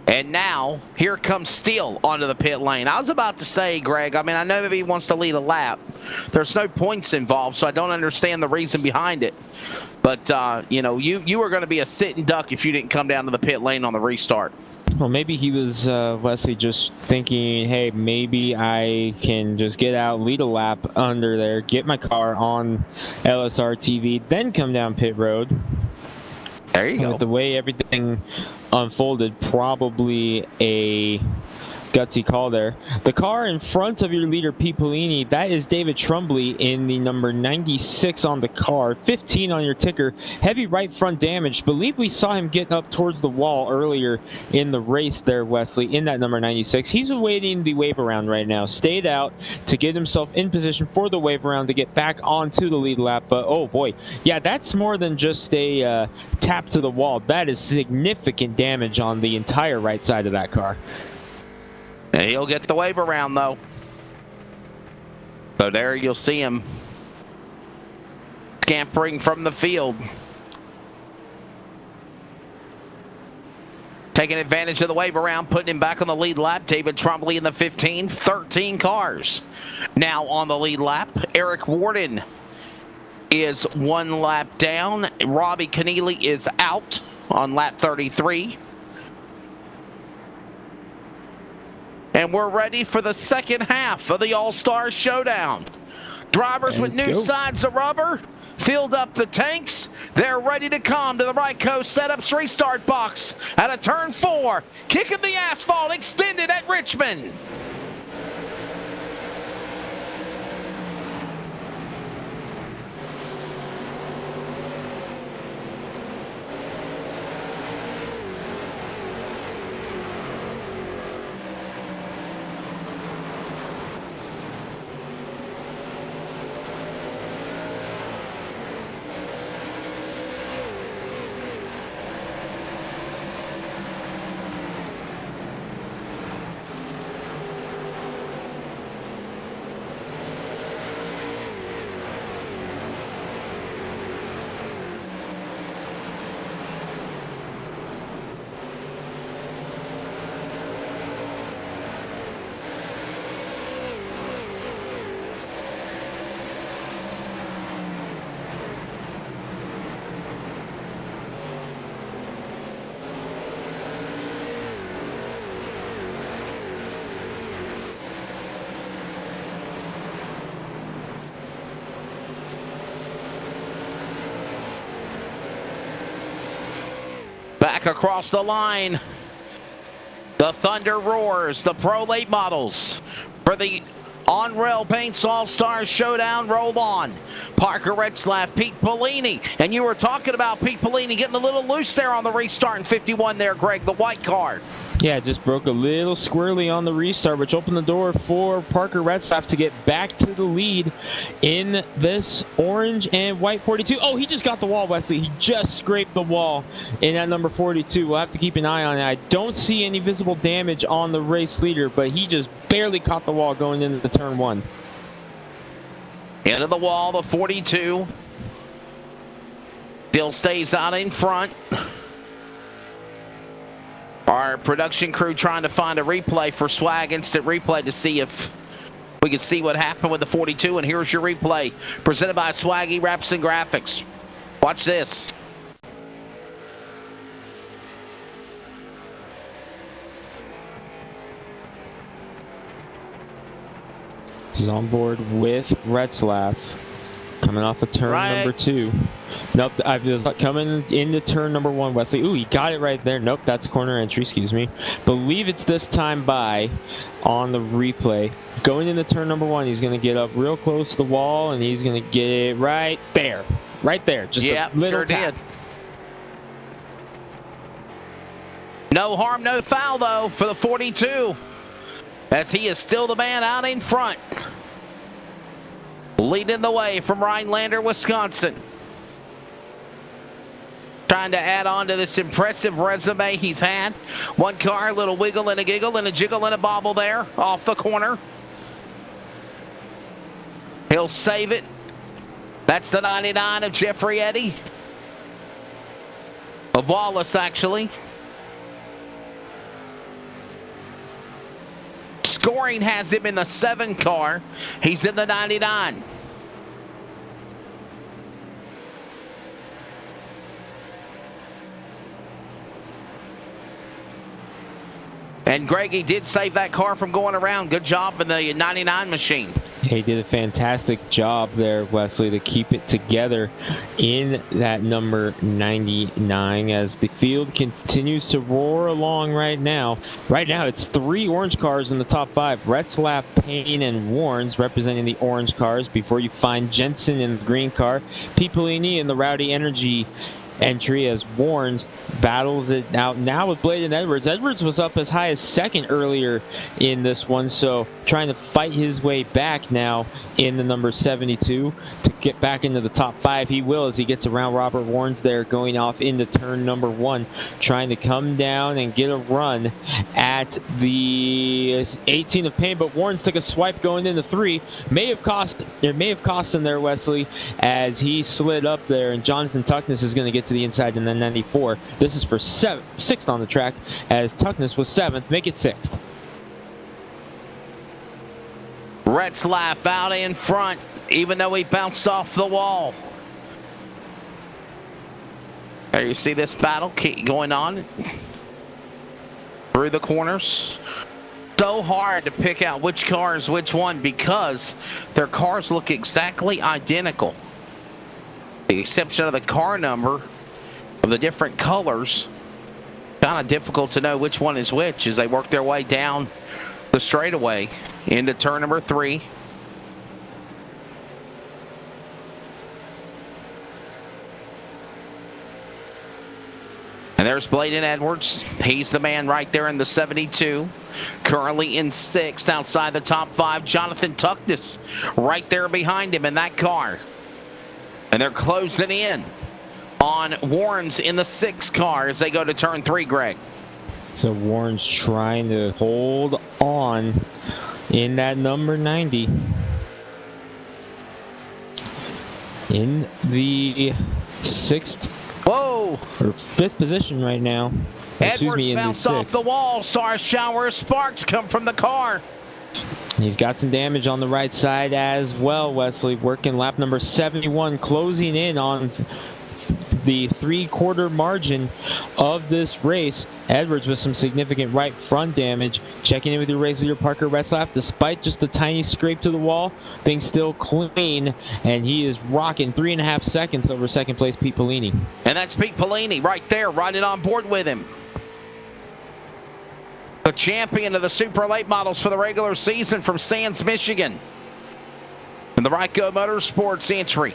And now, here comes Steele onto the pit lane. I was about to say, Greg, I mean, I know maybe he wants to lead a lap. There's no points involved, so I don't understand the reason behind it. But, you know, you were going to be a sitting duck if you didn't come down to the pit lane on the restart. Well, maybe he was, Wesley, just thinking, hey, maybe I can just get out, lead a lap under there, get my car on LSR TV, then come down pit road. There you go. With the way everything unfolded, probably a gutsy call there. The car in front of your leader, Pete Pellini, that is David Trumbley in the number 96 on the car, 15 on your ticker. Heavy right front damage. Believe we saw him getting up towards the wall earlier in the race there, Wesley, in that number 96. He's awaiting the wave around right now. Stayed out to get himself in position for the wave around to get back onto the lead lap. But, oh boy, yeah, that's more than just a tap to the wall. That is significant damage on the entire right side of that car. And he'll get the wave around, though. So there you'll see him scampering from the field. Taking advantage of the wave around, putting him back on the lead lap. David Trombley in the 15, 13 cars. Now on the lead lap, Eric Warden is 1 lap down. Robbie Connolly is out on lap 33. And we're ready for the second half of the All-Star Showdown. Drivers with new sides of rubber filled up the tanks. They're ready to come to the right coast setups restart box at a turn 4. Kicking the asphalt extended at Richmond. Back across the line, the Thunder roars. The Pro Late models for the on-rail paints All-Star Showdown roll on. Parker Retzlaff, Pete Polini, and you were talking about Pete Polini getting a little loose there on the restart in 51 there, Greg, the white car. Yeah, just broke a little squirrely on the restart, which opened the door for Parker Retzlaff to get back to the lead in this orange and white 42. Oh, he just got the wall, Wesley. He just scraped the wall in that number 42. We'll have to keep an eye on it. I don't see any visible damage on the race leader, but he just barely caught the wall going into the turn 1. Into the wall, the 42. Still stays out in front. Our production crew trying to find a replay for Swag Instant Replay to see if we can see what happened with the 42. And here's your replay presented by Swaggy Wraps and Graphics. Watch this. He's on board with Retzlaff. Coming off of turn number 2. Nope, I was coming into turn number 1, Wesley. Ooh, he got it right there. Nope, that's corner entry, excuse me. Believe it's this time by on the replay. Going into turn number 1, he's going to get up real close to the wall, and he's going to get it right there. Right there. Just a little sure tap. did. No harm, no foul, though, for the 42, as he is still the man out in front. Leading the way from Rhinelander, Wisconsin. Trying to add on to this impressive resume he's had. One car, a little wiggle and a giggle and a jiggle and a bobble there off the corner. He'll save it. That's the 99 of Jeffrey Eddy. Of Wallace, actually. Scoring has him in the 7 car. He's in the 99. And Greggy did save that car from going around. Good job in the 99 machine. He did a fantastic job there, Wesley, to keep it together in that number 99 as the field continues to roar along right now. Right now, it's 3 orange cars in the top 5. Retzlaff, Payne, and Warnes representing the orange cars before you find Jensen in the green car. Pete Polini in the Rowdy Energy entry as Warnes battles it out now with Blade and Edwards. Edwards was up as high as 2nd earlier in this one, so trying to fight his way back now in the number 72 to get back into the top 5. He will as he gets around Robert Warnes there, going off into turn number 1, trying to come down and get a run at the 18 of pain. But Warnes took a swipe going into 3. May have cost him there, Wesley, as he slid up there, and Jonathan Tuckness is going to get to the inside in the 94. This is for 6th on the track, as Tuckness was 7th. Make it 6th. Retzlaff out in front, even though he bounced off the wall. There you see this battle keep going on through the corners. So hard to pick out which car is which one because their cars look exactly identical. The exception of the car number of the different colors. Kind of difficult to know which one is which as they work their way down the straightaway into turn number 3. And there's Bladen Edwards. He's the man right there in the 72. Currently in 6th outside the top 5. Jonathan Tuckness right there behind him in that car. And they're closing in on Warnes in the 6th car as they go to turn 3, Greg. So Warnes trying to hold on in that number 90. In the 6th or 5th position right now. Edwards bounced off the wall. Saw a shower of sparks come from the car. He's got some damage on the right side as well, Wesley. Working lap number 71, closing in on the 3/4 margin of this race. Edwards with some significant right front damage. Checking in with your race leader Parker Retzlaff. Despite just a tiny scrape to the wall, things still clean, and he is rocking 3.5 seconds over 2nd place Pete Polini. And that's Pete Polini right there, riding on board with him. The champion of the Super Late Models for the regular season from Sands, Michigan. And the Ryco Motorsports entry.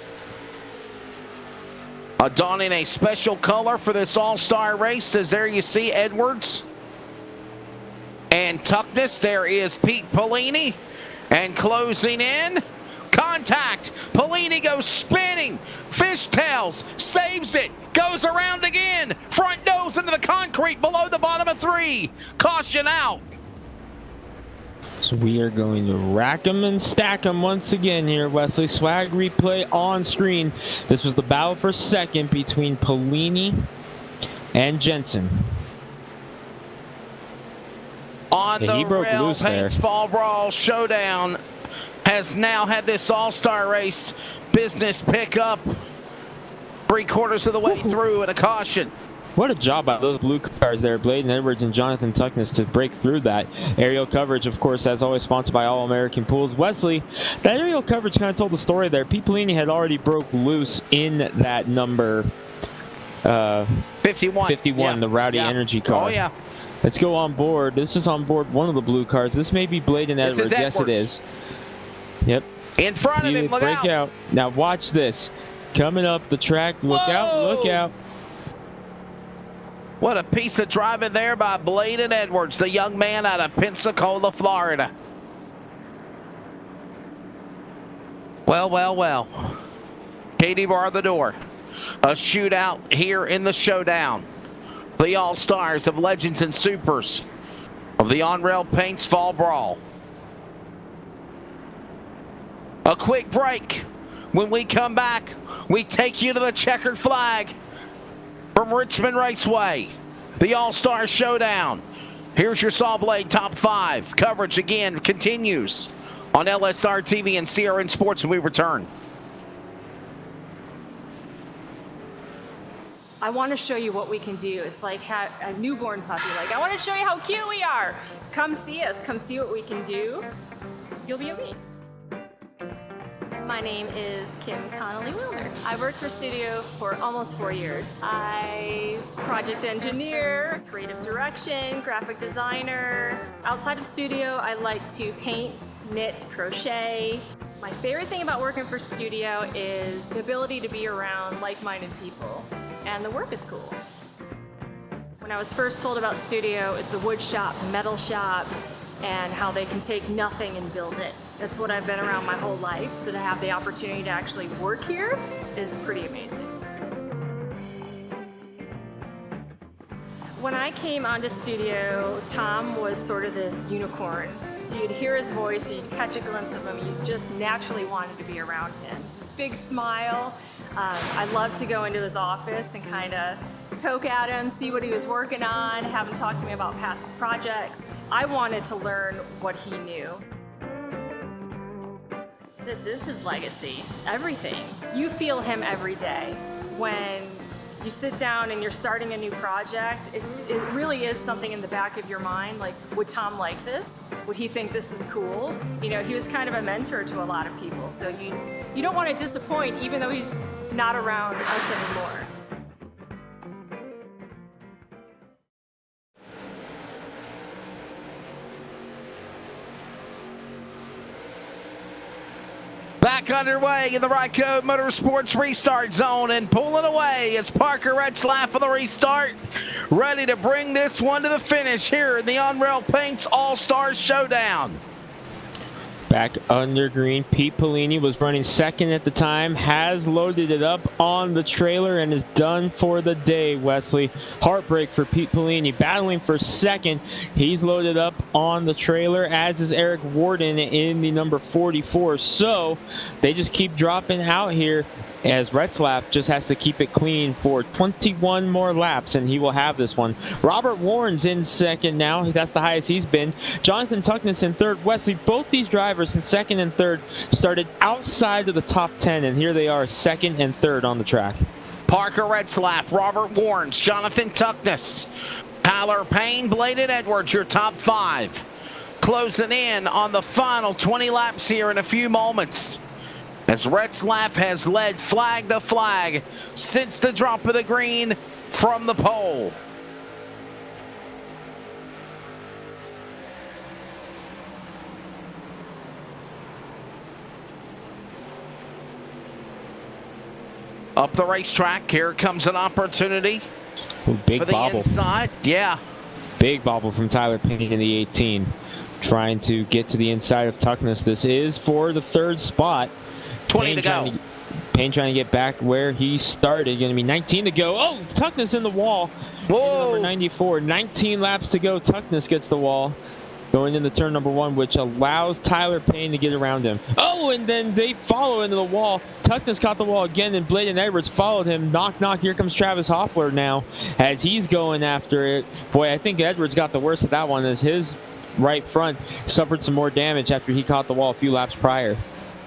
Donning a special color for this all-star race, as there you see Edwards and Tuckness. There is Pete Polini, and closing in, contact. Polini goes spinning, fishtails, saves it, goes around again, front nose into the concrete below the bottom of 3. Caution out. So we are going to rack them and stack them once again here, Wesley. Swag replay on screen. This was the battle for 2nd between Polini and Jensen. On the rail, Paints Fall Brawl Showdown has now had this all-star race business pick up 3/4 of the way through and a caution. What a job by those blue cars there, Bladen Edwards and Jonathan Tuckness, to break through that. Aerial coverage, of course, as always, sponsored by All American Pools. Wesley, that aerial coverage kind of told the story there. Pete Polini had already broke loose in that number 51, yeah. The Rowdy Energy car. Oh, yeah. Let's go on board. This is on board one of the blue cars. This may be Bladen Edwards. Yes, it is. Yep. In front of him, look out. Now watch this. Coming up the track. Look out, look out. What a piece of driving there by Bladen Edwards, the young man out of Pensacola, Florida. Well, well, well. Katie bar the door. A shootout here in the Showdown. The All-Stars of Legends and Supers of the On-Rail Paints Fall Brawl. A quick break. When we come back, we take you to the checkered flag from Richmond Raceway, the All-Star Showdown. Here's your Saw Blade Top 5. Coverage again continues on LSR TV and CRN Sports when we return. I want to show you what we can do. It's like a newborn puppy. Like, I want to show you how cute we are. Come see us. Come see what we can do. You'll be amazed. My name is Kim Connolly Wilder. I worked for Studio for almost 4 years. I project engineer, creative direction, graphic designer. Outside of Studio, I like to paint, knit, crochet. My favorite thing about working for Studio is the ability to be around like-minded people, and the work is cool. When I was first told about Studio, it was the wood shop, the metal shop, and how they can take nothing and build it. That's what I've been around my whole life, so to have the opportunity to actually work here is pretty amazing. When I came onto studio, Tom was sort of this unicorn. So you'd hear his voice, you'd catch a glimpse of him, you just naturally wanted to be around him. This big smile. I loved to go into his office and kind of poke at him, see what he was working on, have him talk to me about past projects. I wanted to learn what he knew. This is his legacy, everything. You feel him every day. When you sit down and you're starting a new project, it really is something in the back of your mind, like, would Tom like this? Would he think this is cool? You know, he was kind of a mentor to a lot of people, so you don't want to disappoint even though he's not around us anymore. Back underway in the Ryco Motorsports restart zone, and pulling away is Parker Retzlaff for the restart, ready to bring this one to the finish here in the Unreal Paints All-Star Showdown. Back under green, Pete Pellini was running second at the time, has loaded it up on the trailer and is done for the day, Wesley. Heartbreak for Pete Pellini, battling for second. He's loaded up on the trailer, as is Eric Warden in the number 44. So they just keep dropping out here, as Retzlaff just has to keep it clean for 21 more laps, and he will have this one. Robert Warren's in second now. That's the highest he's been. Jonathan Tuckness in third. Wesley, both these drivers in second and third started outside of the top 10, and here they are, second and third on the track. Parker Retzlaff, Robert Warrens, Jonathan Tuckness, Tyler Payne, Bladen Edwards, your top 5. Closing in on the final 20 laps here in a few moments, as Retzlaff has led flag to flag since the drop of the green from the pole. Up the racetrack, here comes an opportunity. Ooh, big for the bobble. Inside. Yeah. Big bobble from Tyler Payne in the 18. Trying to get to the inside of Tuckness. This is for the third spot. 20 to go. Payne trying to get back where he started. Going to be 19 to go. Oh, Tuckness in the wall. Whoa. Number 94. 19 laps to go. Tuckness gets the wall. Going into turn number 1, which allows Tyler Payne to get around him. Oh, and then they follow into the wall. Tuckness caught the wall again, and Bladen Edwards followed him. Knock, knock. Here comes Travis Hoffler now as he's going after it. Boy, I think Edwards got the worst of that one, as his right front suffered some more damage after he caught the wall a few laps prior.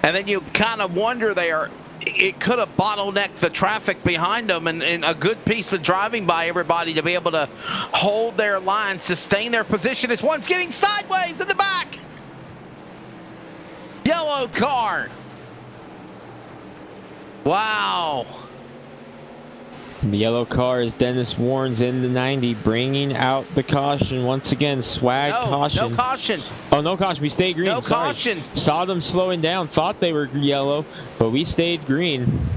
And then you kind of wonder there, it could have bottlenecked the traffic behind them, and a good piece of driving by everybody to be able to hold their line, sustain their position as one's getting sideways in the back. Yellow car. Wow. The yellow car is Dennis Warren's in the 90, bringing out the caution once again. Swag caution. No caution. Oh, no caution. We stayed green. No Sorry. caution. Saw them slowing down. Thought they were yellow, but we stayed green.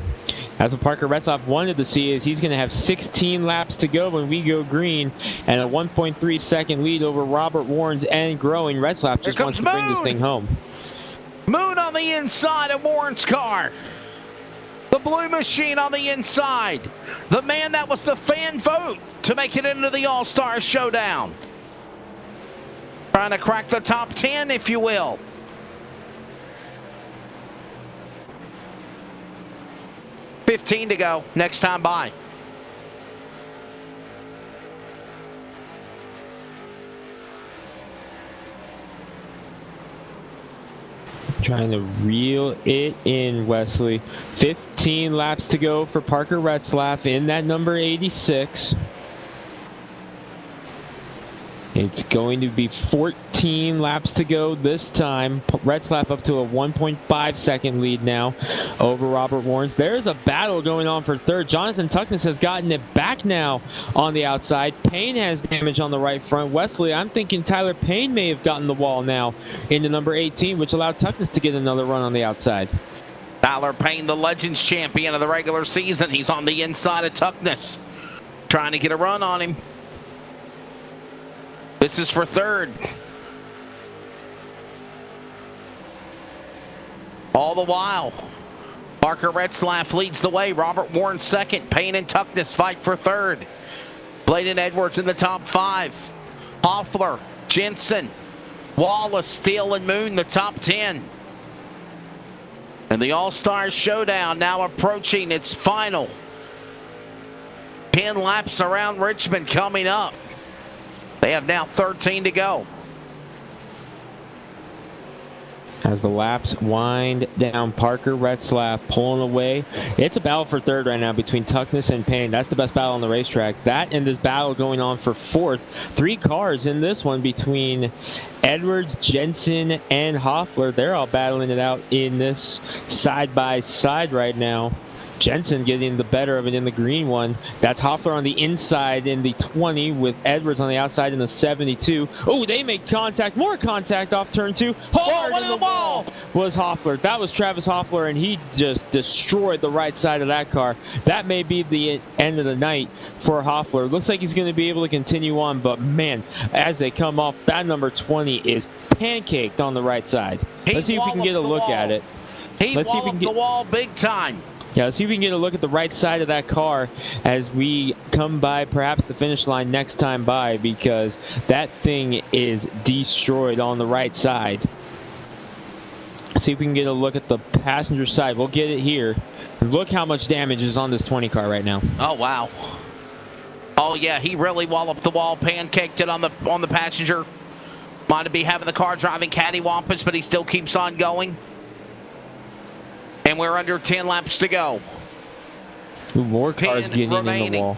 That's what Parker Retzlaff wanted to see, is he's going to have 16 laps to go when we go green, and a 1.3 second lead over Robert Warren's and growing. Retzlaff just wants to bring this thing home. Moon on the inside of Warren's car. The blue machine on the inside. The man that was the fan vote to make it into the All-Star Showdown. Trying to crack the top 10, if you will. $15 to go next time by. Trying to reel it in, Wesley. 15 laps to go for Parker Retzlaff in that number 86. It's going to be 14 laps to go this time. Retzlaff up to a 1.5 second lead now over Robert Warren's. There's a battle going on for third. Jonathan Tuckness has gotten it back now on the outside. Payne has damage on the right front. Wesley, I'm thinking Tyler Payne may have gotten the wall now into number 18, which allowed Tuckness to get another run on the outside. Tyler Payne, the Legends champion of the regular season. He's on the inside of Tuckness, trying to get a run on him. This is for third. All the while, Parker Retzlaff leads the way. Robert Warren second. Payne and Tuckness fight for third. Bladen Edwards in the top 5. Hoffler, Jensen, Wallace, Steele, and Moon the top 10. And the All-Star Showdown now approaching its final 10 laps around Richmond coming up. They have now 13 to go. As the laps wind down, Parker Retzlaff pulling away. It's a battle for third right now between Tuckness and Payne. That's the best battle on the racetrack. That and this battle going on for fourth. 3 cars in this one between Edwards, Jensen, and Hoffler. They're all battling it out in this side-by-side right now. Jensen getting the better of it in the green one. That's Hoffler on the inside in the 20 with Edwards on the outside in the 72. Oh, they make contact. More contact off turn 2. Hard in the wall was Hoffler. That was Travis Hoffler, and he just destroyed the right side of that car. That may be the end of the night for Hoffler. Looks like he's going to be able to continue on, but man, as they come off, that number 20 is pancaked on the right side. Let's see if we can get a look at it. He walloped the wall big time. Yeah, let's see if we can get a look at the right side of that car as we come by perhaps the finish line next time by, because that thing is destroyed on the right side. See if we can get a look at the passenger side. We'll get it here. Look how much damage is on this 20 car right now. Oh, wow. Oh, yeah, he really walloped the wall, pancaked it on the passenger. Might be having the car driving cattywampus, but he still keeps on going. And we're under 10 laps to go. Ooh, more cars getting in the wall.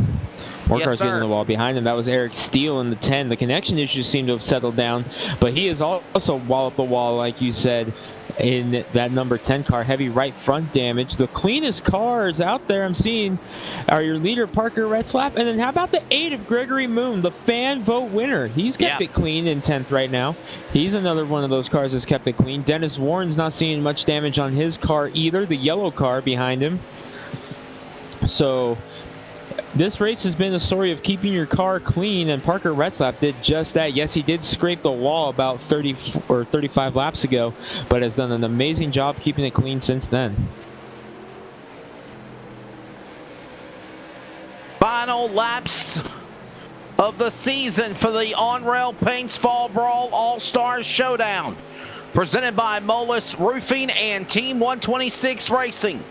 More cars getting in the wall behind him. That was Eric Steele in the 10. The connection issues seem to have settled down, but he is also walloped the wall, like you said, in that number 10 car. Heavy right front damage. The cleanest cars out there I'm seeing are your leader, Parker Retzlaff. And then how about the 8 of Gregory Moon, the fan vote winner? He's kept it clean in 10th right now. He's another one of those cars that's kept it clean. Dennis Warren's not seeing much damage on his car either, the yellow car behind him. So this race has been a story of keeping your car clean, and Parker Retzlaff did just that. Yes, he did scrape the wall about 30 or 35 laps ago, but has done an amazing job keeping it clean since then. Final laps of the season for the On-Rail Paints Fall Brawl All-Stars Showdown, presented by Moelis Roofing and Team 126 Racing.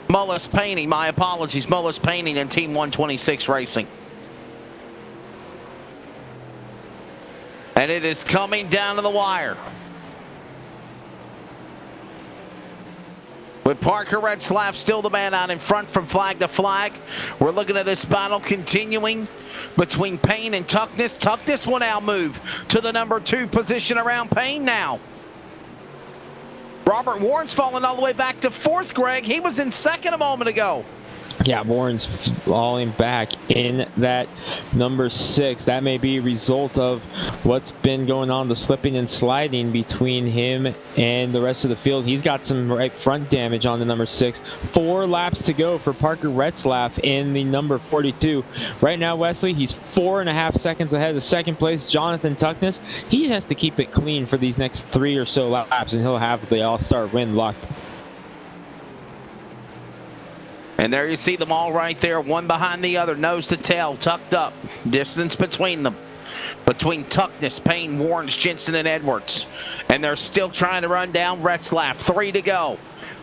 Moelis Painting, my apologies. Moelis Painting and Team 126 Racing. And it is coming down to the wire. With Parker Retzlaff still the man out in front from flag to flag. We're looking at this battle continuing between Payne and Tuckness. Tuckness will now move to the number 2 position around Payne now. Robert Warren's fallen all the way back to 4th, Greg. He was in 2nd a moment ago. Yeah, Warren's falling back in that number 6. That may be a result of what's been going on, the slipping and sliding between him and the rest of the field. He's got some right front damage on the number 6. 4 laps to go for Parker Retzlaff in the number 42. Right now, Wesley, he's 4.5 seconds ahead of 2nd place, Jonathan Tuckness. He has to keep it clean for these next 3 or so laps, and he'll have the All-Star win locked. And there you see them all right there, one behind the other, nose to tail, tucked up. Distance between them, between Tuckness, Payne, Warrens, Jensen, and Edwards. And they're still trying to run down Retzlaff. 3 to go.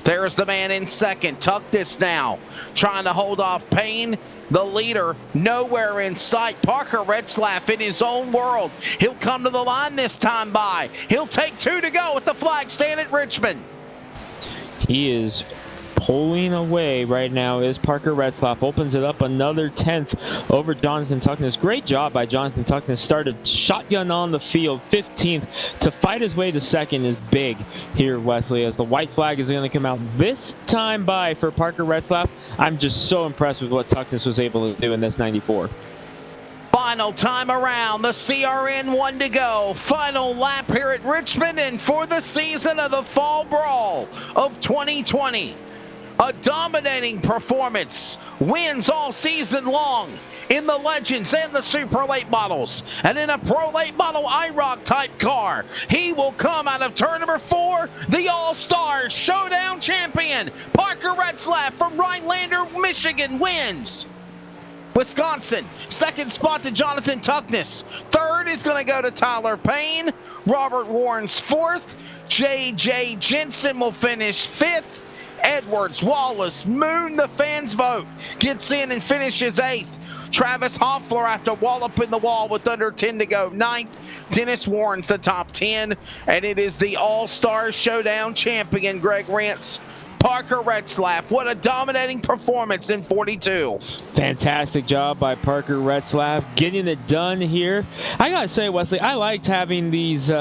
There's the man in 2nd. Tuckness now trying to hold off Payne, the leader, nowhere in sight. Parker Retzlaff in his own world. He'll come to the line this time by. He'll take 2 to go at the flag stand at Richmond. He is pulling away right now is Parker Retzlaff. Opens it up another 10th over Jonathan Tuckness. Great job by Jonathan Tuckness. Started shotgun on the field. 15th to fight his way to 2nd is big here, Wesley, as the white flag is going to come out this time by for Parker Retzlaff. I'm just so impressed with what Tuckness was able to do in this 94. Final time around, the CRN 1 to go. Final lap here at Richmond and for the season of the Fall Brawl of 2020. A dominating performance, wins all season long in the Legends and the Super Late Models. And in a Pro Late Model IROC type car, he will come out of turn number 4, the All-Stars Showdown champion. Parker Retzlaff from Rhinelander, Michigan wins. Wisconsin, second spot to Jonathan Tuckness. Third is going to go to Tyler Payne. Robert Warren's fourth. J.J. Jensen will finish 5th. Edwards, Wallace, Moon, the fans vote, gets in and finishes 8th. Travis Hoffler, after walloping the wall with under 10 to go, 9th. Dennis Warren's the top 10, and it is the All-Star Showdown champion, Greg Rentz. Parker Retzlaff, what a dominating performance in 42. Fantastic job by Parker Retzlaff getting it done here. I gotta say, Wesley, I liked having these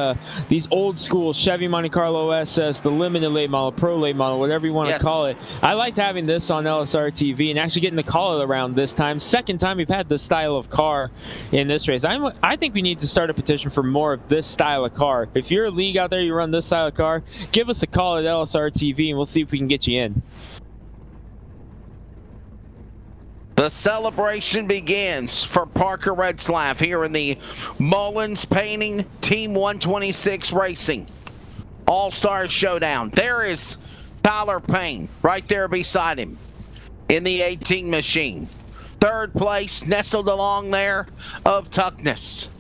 old school Chevy Monte Carlo SS, the limited late model, pro late model, whatever you want to call it. I liked having this on LSR TV and actually getting to call it around this time. Second time we've had this style of car in this race. I think we need to start a petition for more of this style of car. If you're a league out there, you run this style of car, give us a call at LSR TV and we'll see if we can get you in. The celebration begins for Parker Retzlaff here in the Mullins Painting Team 126 Racing All-Star Showdown. There is Tyler Payne right there beside him in the 18 machine. Third place, nestled along there, of Tuckness.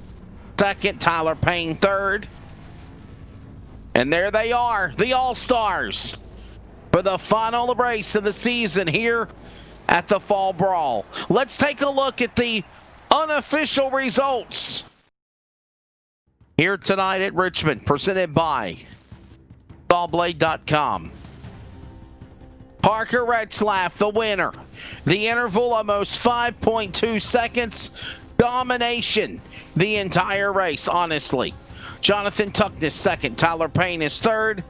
Second, Tyler Payne third. And there they are, the All-Stars, for the final race of the season here at the Fall Brawl. Let's take a look at the unofficial results here tonight at Richmond, presented by Sawblade.com. Parker Retzlaff, the winner. The interval almost 5.2 seconds. Domination the entire race, honestly. Jonathan Tuckness second. Tyler Payne is third,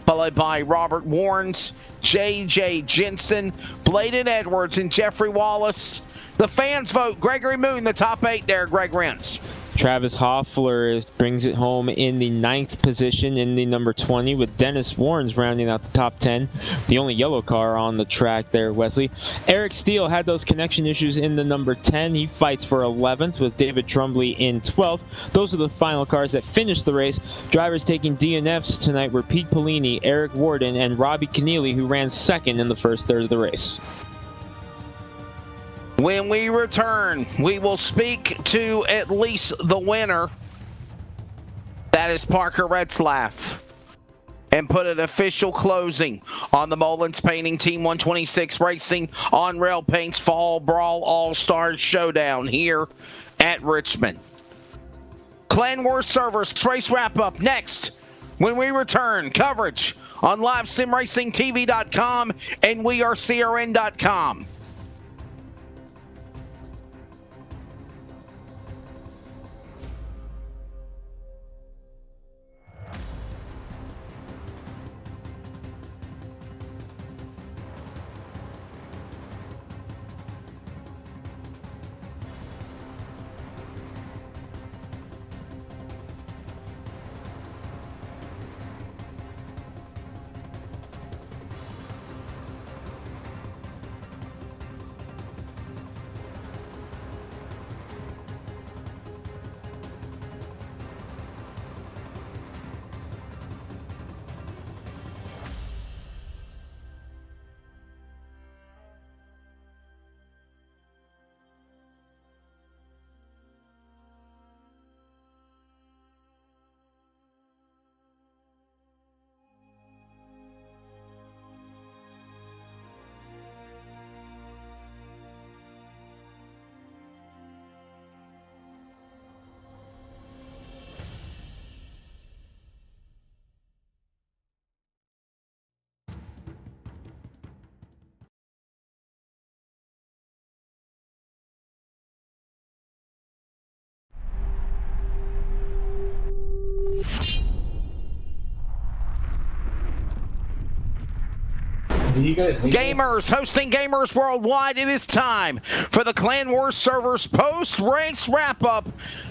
followed by Robert Warrens, J.J. Jensen, Bladen Edwards, and Jeffrey Wallace. The fans vote Gregory Moon, the top 8 there, Greg Rentz. Travis Hoffler brings it home in the 9th position in the number 20, with Dennis Warrens rounding out the top 10. The only yellow car on the track there, Wesley. Eric Steele had those connection issues in the number 10. He fights for 11th with David Trumbly in 12th. Those are the final cars that finished the race. Drivers taking DNFs tonight were Pete Polini, Eric Warden, and Robbie Connolly, who ran second in the first third of the race. When we return, we will speak to at least the winner. That is Parker Retzlaff. And put an official closing on the Mullins Painting Team 126 Racing on Rail Paint's Fall Brawl All-Star Showdown here at Richmond. Clan Wars Servers race wrap-up next when we return. Coverage on LiveSimRacingTV.com and WeAreCRN.com. Do you guys Gamers, hosting Gamers Worldwide, it is time for the Clan Wars Servers post-race wrap-up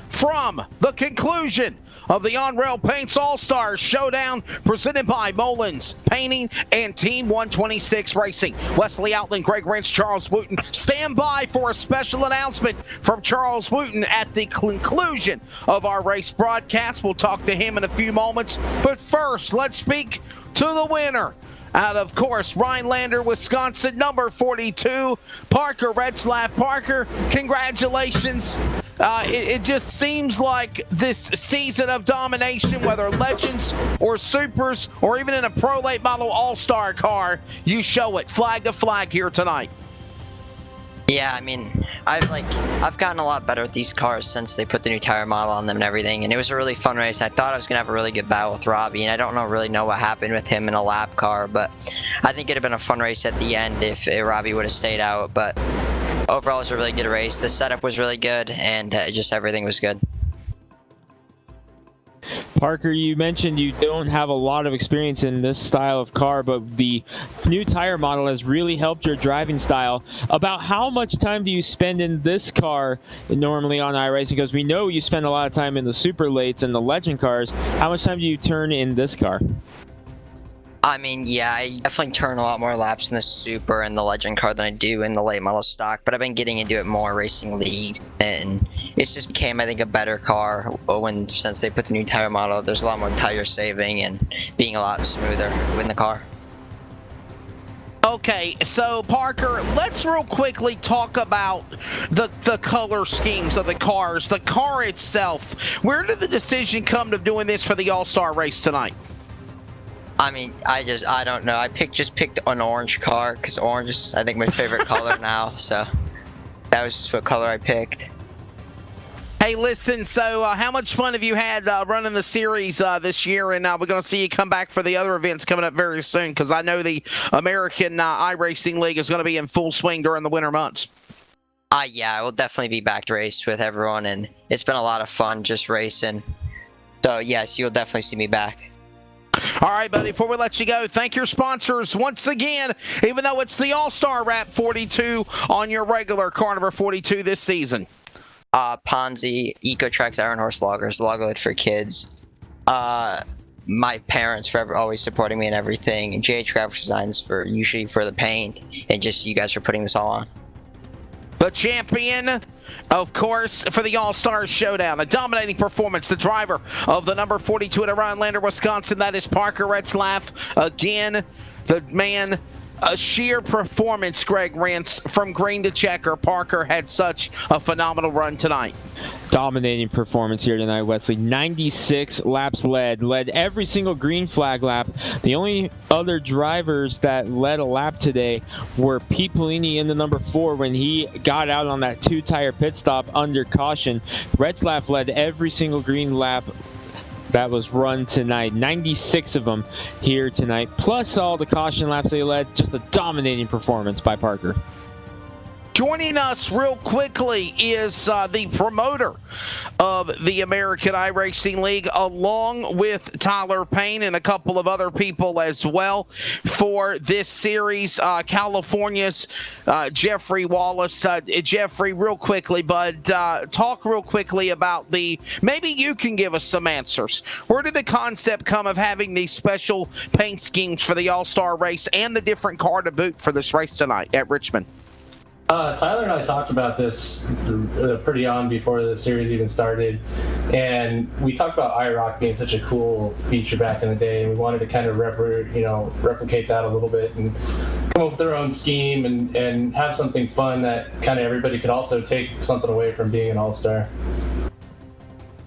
from the conclusion of the On-Rail Paints All-Stars Showdown presented by Mullins Painting and Team 126 Racing. Wesley Outland, Greg Rance, Charles Wooten. Stand by for a special announcement from Charles Wooten at the conclusion of our race broadcast. We'll talk to him in a few moments. But first, let's speak to the winner. Out of course, Rhinelander, Wisconsin, number 42, Parker Retzlaff. Parker, congratulations. It just seems like this season of domination, whether Legends or Supers or even in a Pro Late Model All-Star car, you show it flag to flag here tonight. Yeah, I mean, I've gotten a lot better at these cars since they put the new tire model on them and everything, and it was a really fun race. I thought I was gonna have a really good battle with Robbie, and I don't really know what happened with him in a lap car, but I think it'd have been a fun race at the end if Robbie would have stayed out. But overall, it was a really good race. The setup was really good, and just everything was good. Parker, you mentioned you don't have a lot of experience in this style of car, but the new tire model has really helped your driving style. About how much time do you spend in this car normally on iRacing? Because we know you spend a lot of time in the super lates and the legend cars. How much time do you turn in this car? I mean, yeah, I definitely turn a lot more laps in the Super and the Legend car than I do in the late model stock, but I've been getting into it more racing leagues, and it's just became, I think, a better car since they put the new tire model. There's a lot more tire saving and being a lot smoother in the car. Okay, so Parker, let's real quickly talk about the color schemes of the cars, the car itself. Where did the decision come to doing this for the All-Star race tonight? I mean, I don't know. I just picked an orange car because orange is, I think, my favorite color now. So that was just what color I picked. Hey, listen, so how much fun have you had running the series this year? And we're going to see you come back for the other events coming up very soon, because I know the American iRacing League is going to be in full swing during the winter months. Yeah, I will definitely be back to race with everyone, and it's been a lot of fun just racing. So, yes, you'll definitely see me back. All right, buddy, before we let you go, thank your sponsors once again, even though it's the All-Star Wrap 42 on your regular car number 42 this season. Ponzi, EcoTrex, Iron Horse Loggers, Loglit for kids. My parents for always supporting me and everything, and JH Graphic Designs usually for the paint, and just you guys for putting this all on. The champion, of course, for the All-Star Showdown. A dominating performance. The driver of the number 42 at Rhinelander, Wisconsin. That is Parker Retzlaff. Again, the man, a sheer performance, Greg Rance, from green to checker. Parker had such a phenomenal run tonight. Dominating performance here tonight, Wesley. 96 laps led every single green flag lap. The only other drivers that led a lap today were Pete Polini in the number 4 when he got out on that 2-tire pit stop under caution. Retzlaff led every single green lap that was run tonight. 96 of them here tonight, plus all the caution laps they led. Just a dominating performance by Parker. Joining us real quickly is the promoter of the American iRacing League, along with Tyler Payne and a couple of other people as well for this series, California's Jeffrey Wallace. Jeffrey, real quickly, bud, talk real quickly about maybe you can give us some answers. Where did the concept come of having these special paint schemes for the All-Star race and the different car to boot for this race tonight at Richmond? Tyler and I talked about this pretty on before the series even started, and we talked about IROC being such a cool feature back in the day, and we wanted to kind of replicate that a little bit and come up with our own scheme and have something fun that kind of everybody could also take something away from being an all-star.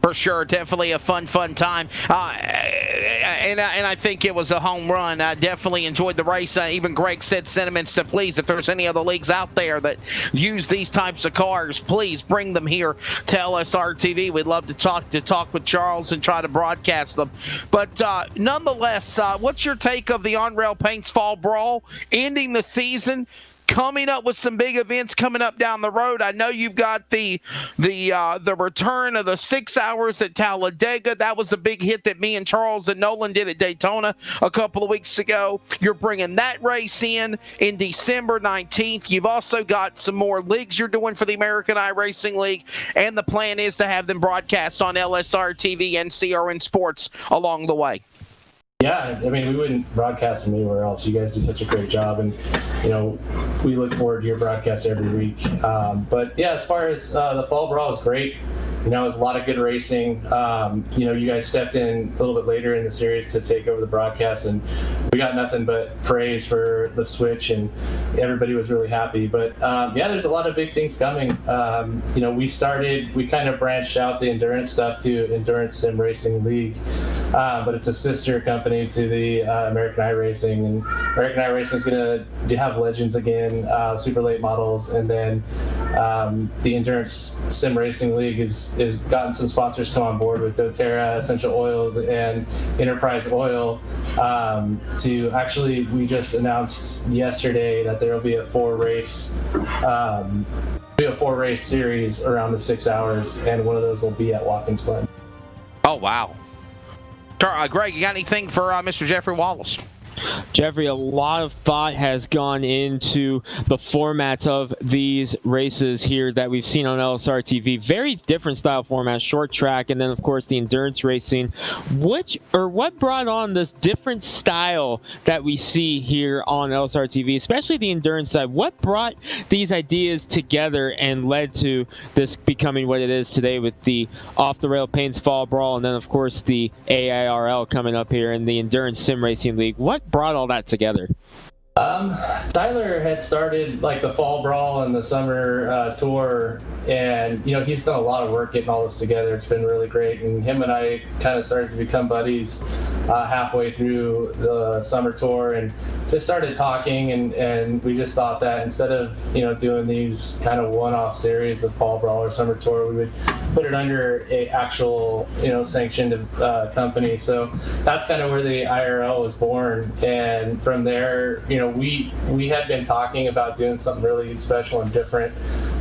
For sure, definitely a fun time. And I think it was a home run. I definitely enjoyed the race. Even Greg said sentiments to please, if there's any other leagues out there that use these types of cars, please bring them here to LSR TV. We'd love to talk with Charles and try to broadcast them. But nonetheless, what's your take of the On-Rail Paints Fall Brawl ending the season? coming up with some big events coming up down the road. I know you've got the return of the 6 hours at Talladega. That was a big hit that me and Charles and Nolan did at Daytona a couple of weeks ago. You're bringing that race in December 19th. You've also got some more leagues you're doing for the American iRacing League, and the plan is to have them broadcast on LSR TV and CRN Sports along the way. Yeah, I mean, we wouldn't broadcast them anywhere else. You guys do such a great job, and we look forward to your broadcast every week. But yeah, as far as the Fall Brawl is great. It was a lot of good racing. You guys stepped in a little bit later in the series to take over the broadcast, and we got nothing but praise for the switch, and everybody was really happy. But yeah, there's a lot of big things coming. We kind of branched out the endurance stuff to Endurance Sim Racing League, but it's a sister company to the American iRacing, and American iRacing is going to have Legends again, super late models, and then the Endurance Sim Racing League is gotten some sponsors come on board with doTERRA, Essential Oils, and Enterprise Oil. We just announced yesterday that there will be a four race series around the 6 hours, and one of those will be at Watkins Glen. Oh wow! Greg, you got anything for Mr. Jeffrey Wallace? Jeffrey, a lot of thought has gone into the formats of these races here that we've seen on LSR TV. Very different style formats, short track, and then of course the endurance racing. What brought on this different style that we see here on LSR TV, especially the endurance side? What brought these ideas together and led to this becoming what it is today with the Off the Rail Paints Fall Brawl, and then of course the AIRL coming up here in the Endurance Sim Racing League? What brought all that together? Tyler had started like the Fall Brawl and the Summer Tour, and he's done a lot of work getting all this together. It's been really great, and him and I kind of started to become buddies halfway through the Summer Tour, and just started talking, and we just thought that instead of doing these kind of one-off series of Fall Brawl or Summer Tour, we would put it under a actual sanctioned company. So that's kind of where the IRL was born, and from there we had been talking about doing something really special and different,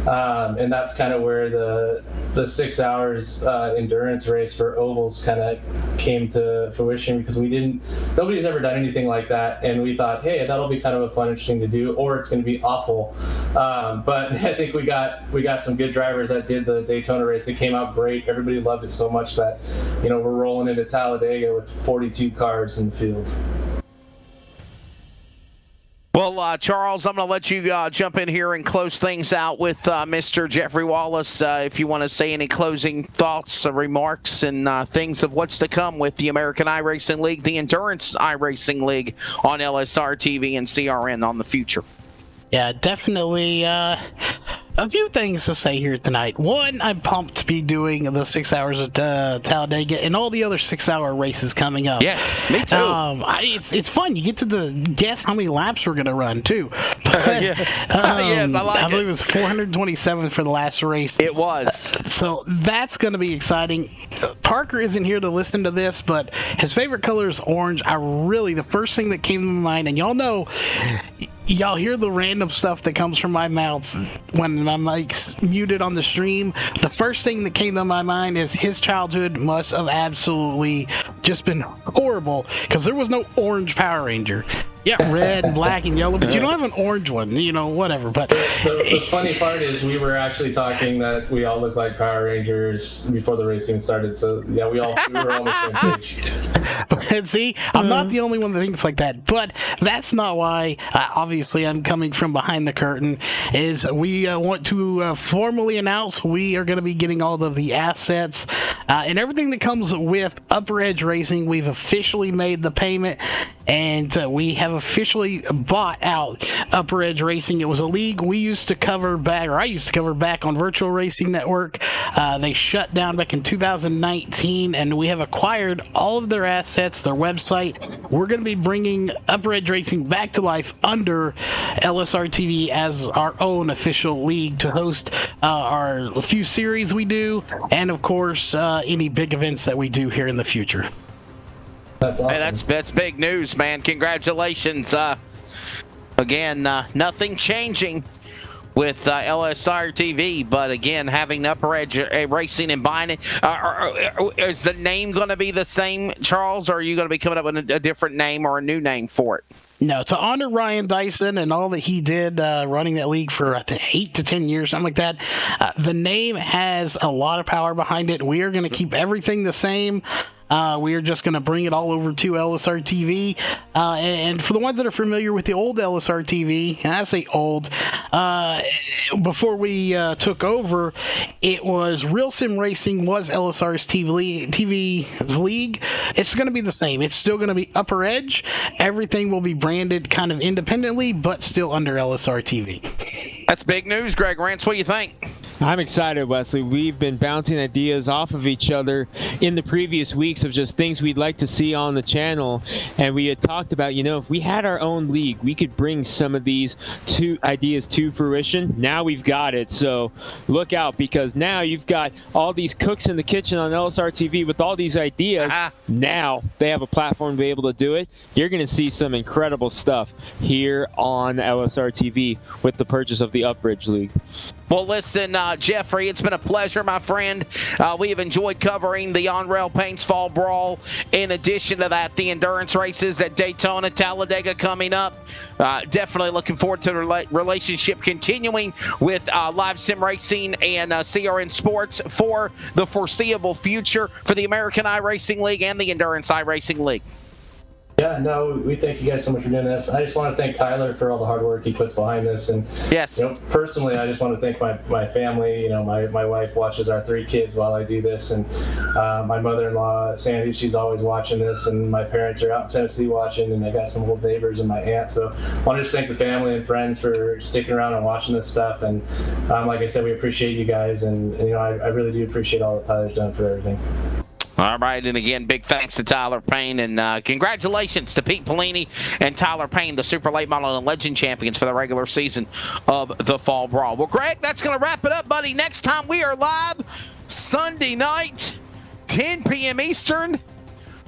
and that's kind of where the 6 hours endurance race for ovals kind of came to fruition, because nobody's ever done anything like that, and we thought, hey, that'll be kind of a fun, interesting to do, or it's going to be awful. But I think we got some good drivers that did the Daytona race. It came out great. Everybody loved it so much that we're rolling into Talladega with 42 cars in the field. Well, Charles, I'm going to let you jump in here and close things out with Mr. Jeffrey Wallace. If you want to say any closing thoughts, remarks, and things of what's to come with the American iRacing League, the Endurance iRacing League on LSR TV and CRN on the future. Yeah, definitely. A few things to say here tonight. One, I'm pumped to be doing the 6 hours at Talladega and all the other 6 hour races coming up. Yes, me too. It's fun. You get to guess how many laps we're going to run, too. But, yes, I like it. I believe it was 427 for the last race. It was. So that's going to be exciting. Parker isn't here to listen to this, but his favorite color is orange. The first thing that came to my mind, and y'all hear the random stuff that comes from my mouth when my mic's muted on the stream. The first thing that came to my mind is his childhood must have absolutely just been horrible, because there was no orange Power Ranger. Yeah, red and black and yellow, but you don't have an orange one, whatever. But the funny part is we were actually talking that we all look like Power Rangers before the racing started. So yeah, we were on the same page. And see, I'm not the only one that thinks like that, but that's not why. Obviously, I'm coming from behind the curtain. Is we want to formally announce we are going to be getting all of the assets and everything that comes with Upper Edge Racing. We've officially made the payment, and we have officially bought out Upper Edge Racing. It was a league we used to cover back, or I used to cover back on Virtual Racing Network. They shut down back in 2019, and we have acquired all of their assets, their website. We're going to be bringing Upper Edge Racing back to life under LSR TV as our own official league to host our few series we do, and of course any big events that we do here in the future. That's awesome. Hey, that's big news, man. Congratulations. again, nothing changing with LSR TV, but again, having Upper Edge Racing and buying it. Is the name going to be the same, Charles, or are you going to be coming up with a different name or a new name for it? No, to honor Ryan Dyson and all that he did running that league for I think 8 to 10 years, something like that, the name has a lot of power behind it. We are going to keep everything the same. We are just going to bring it all over to LSR TV. And for the ones that are familiar with the old LSR TV, and I say old, before we took over, it was Real Sim Racing was LSR's TV's league. It's going to be the same. It's still going to be Upper Edge. Everything will be branded kind of independently, but still under LSR TV. That's big news, Greg Rance. What do you think? I'm excited, Wesley. We've been bouncing ideas off of each other in the previous weeks of just things we'd like to see on the channel. And we had talked about, if we had our own league, we could bring some of these ideas to fruition. Now we've got it. So look out, because now you've got all these cooks in the kitchen on LSR TV with all these ideas. Now they have a platform to be able to do it. You're going to see some incredible stuff here on LSR TV with the purchase of the Upbridge League. Well, listen, Jeffrey, it's been a pleasure, my friend. We have enjoyed covering the on-rail Paints Fall Brawl. In addition to that, the endurance races at Daytona, Talladega coming up. Definitely looking forward to the relationship continuing with Live Sim Racing and CRN Sports for the foreseeable future for the American iRacing League and the Endurance iRacing League. Yeah, no, we thank you guys so much for doing this. I just want to thank Tyler for all the hard work he puts behind this. And yes, personally, I just want to thank my family. My wife watches our 3 kids while I do this, and my mother-in-law, Sandy, she's always watching this, and my parents are out in Tennessee watching, and I got some old neighbors and my aunt. So I want to just thank the family and friends for sticking around and watching this stuff. And like I said, we appreciate you guys, and I really do appreciate all that Tyler's done for everything. All right, and again, big thanks to Tyler Payne, and congratulations to Pete Pelini and Tyler Payne, the Super Late Model and Legend champions for the regular season of the Fall Brawl. Well, Greg, that's going to wrap it up, buddy. Next time we are live, Sunday night, 10 p.m. Eastern,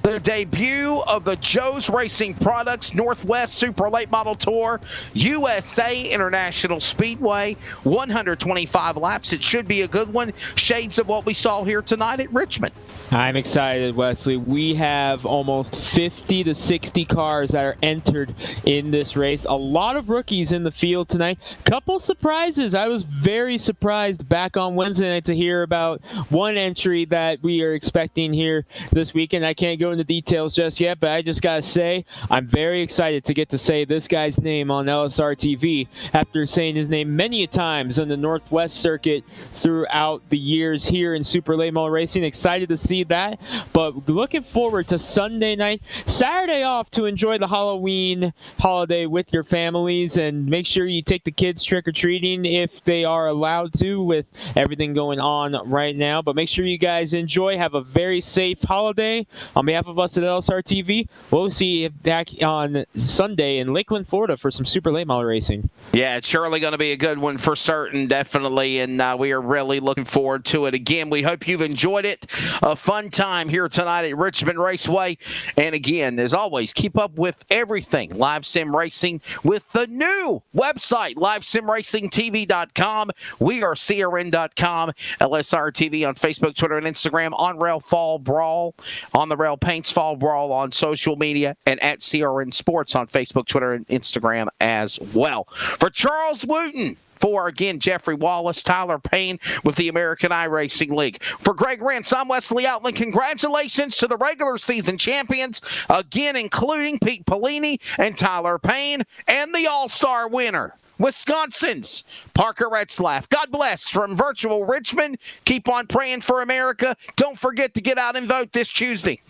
the debut of the Joe's Racing Products Northwest Super Late Model Tour, USA International Speedway, 125 laps. It should be a good one. Shades of what we saw here tonight at Richmond. I'm excited, Wesley. We have almost 50 to 60 cars that are entered in this race. A lot of rookies in the field tonight. Couple surprises. I was very surprised back on Wednesday night to hear about one entry that we are expecting here this weekend. I can't go into details just yet, but I just got to say, I'm very excited to get to say this guy's name on LSR TV after saying his name many times on the Northwest circuit throughout the years here in Super Late Model Racing. Excited to see that, but looking forward to Sunday night, Saturday off to enjoy the Halloween holiday with your families, and make sure you take the kids trick-or-treating if they are allowed to with everything going on right now. But make sure you guys enjoy, have a very safe holiday. On behalf of us at LSR TV, we'll see you back on Sunday in Lakeland, Florida for some Super Late Model racing. Yeah, it's surely going to be a good one for certain, definitely, and we are really looking forward to it. Again, we hope you've enjoyed it. A fun time here tonight at Richmond Raceway. And again, as always, keep up with everything Live Sim Racing with the new website, LiveSimRacingTV.com. We are CRN.com, LSR TV on Facebook, Twitter, and Instagram, On Rail Fall Brawl, On the Rail Paints Fall Brawl on social media, and at CRN Sports on Facebook, Twitter, and Instagram as well. For Charles Wooten, for, again, Jeffrey Wallace, Tyler Payne with the American iRacing League. For Greg Rance, I'm Wesley Outland. Congratulations to the regular season champions, again, including Pete Pelini and Tyler Payne, and the All-Star winner, Wisconsin's Parker Retzlaff. God bless from virtual Richmond. Keep on praying for America. Don't forget to get out and vote this Tuesday.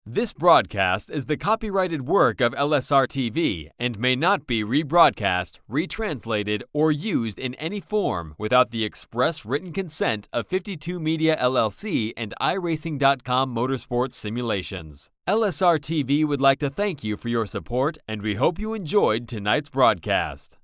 This broadcast is the copyrighted work of LSR TV and may not be rebroadcast, retranslated, or used in any form without the express written consent of 52 Media LLC and iRacing.com Motorsports Simulations. LSR TV would like to thank you for your support, and we hope you enjoyed tonight's broadcast.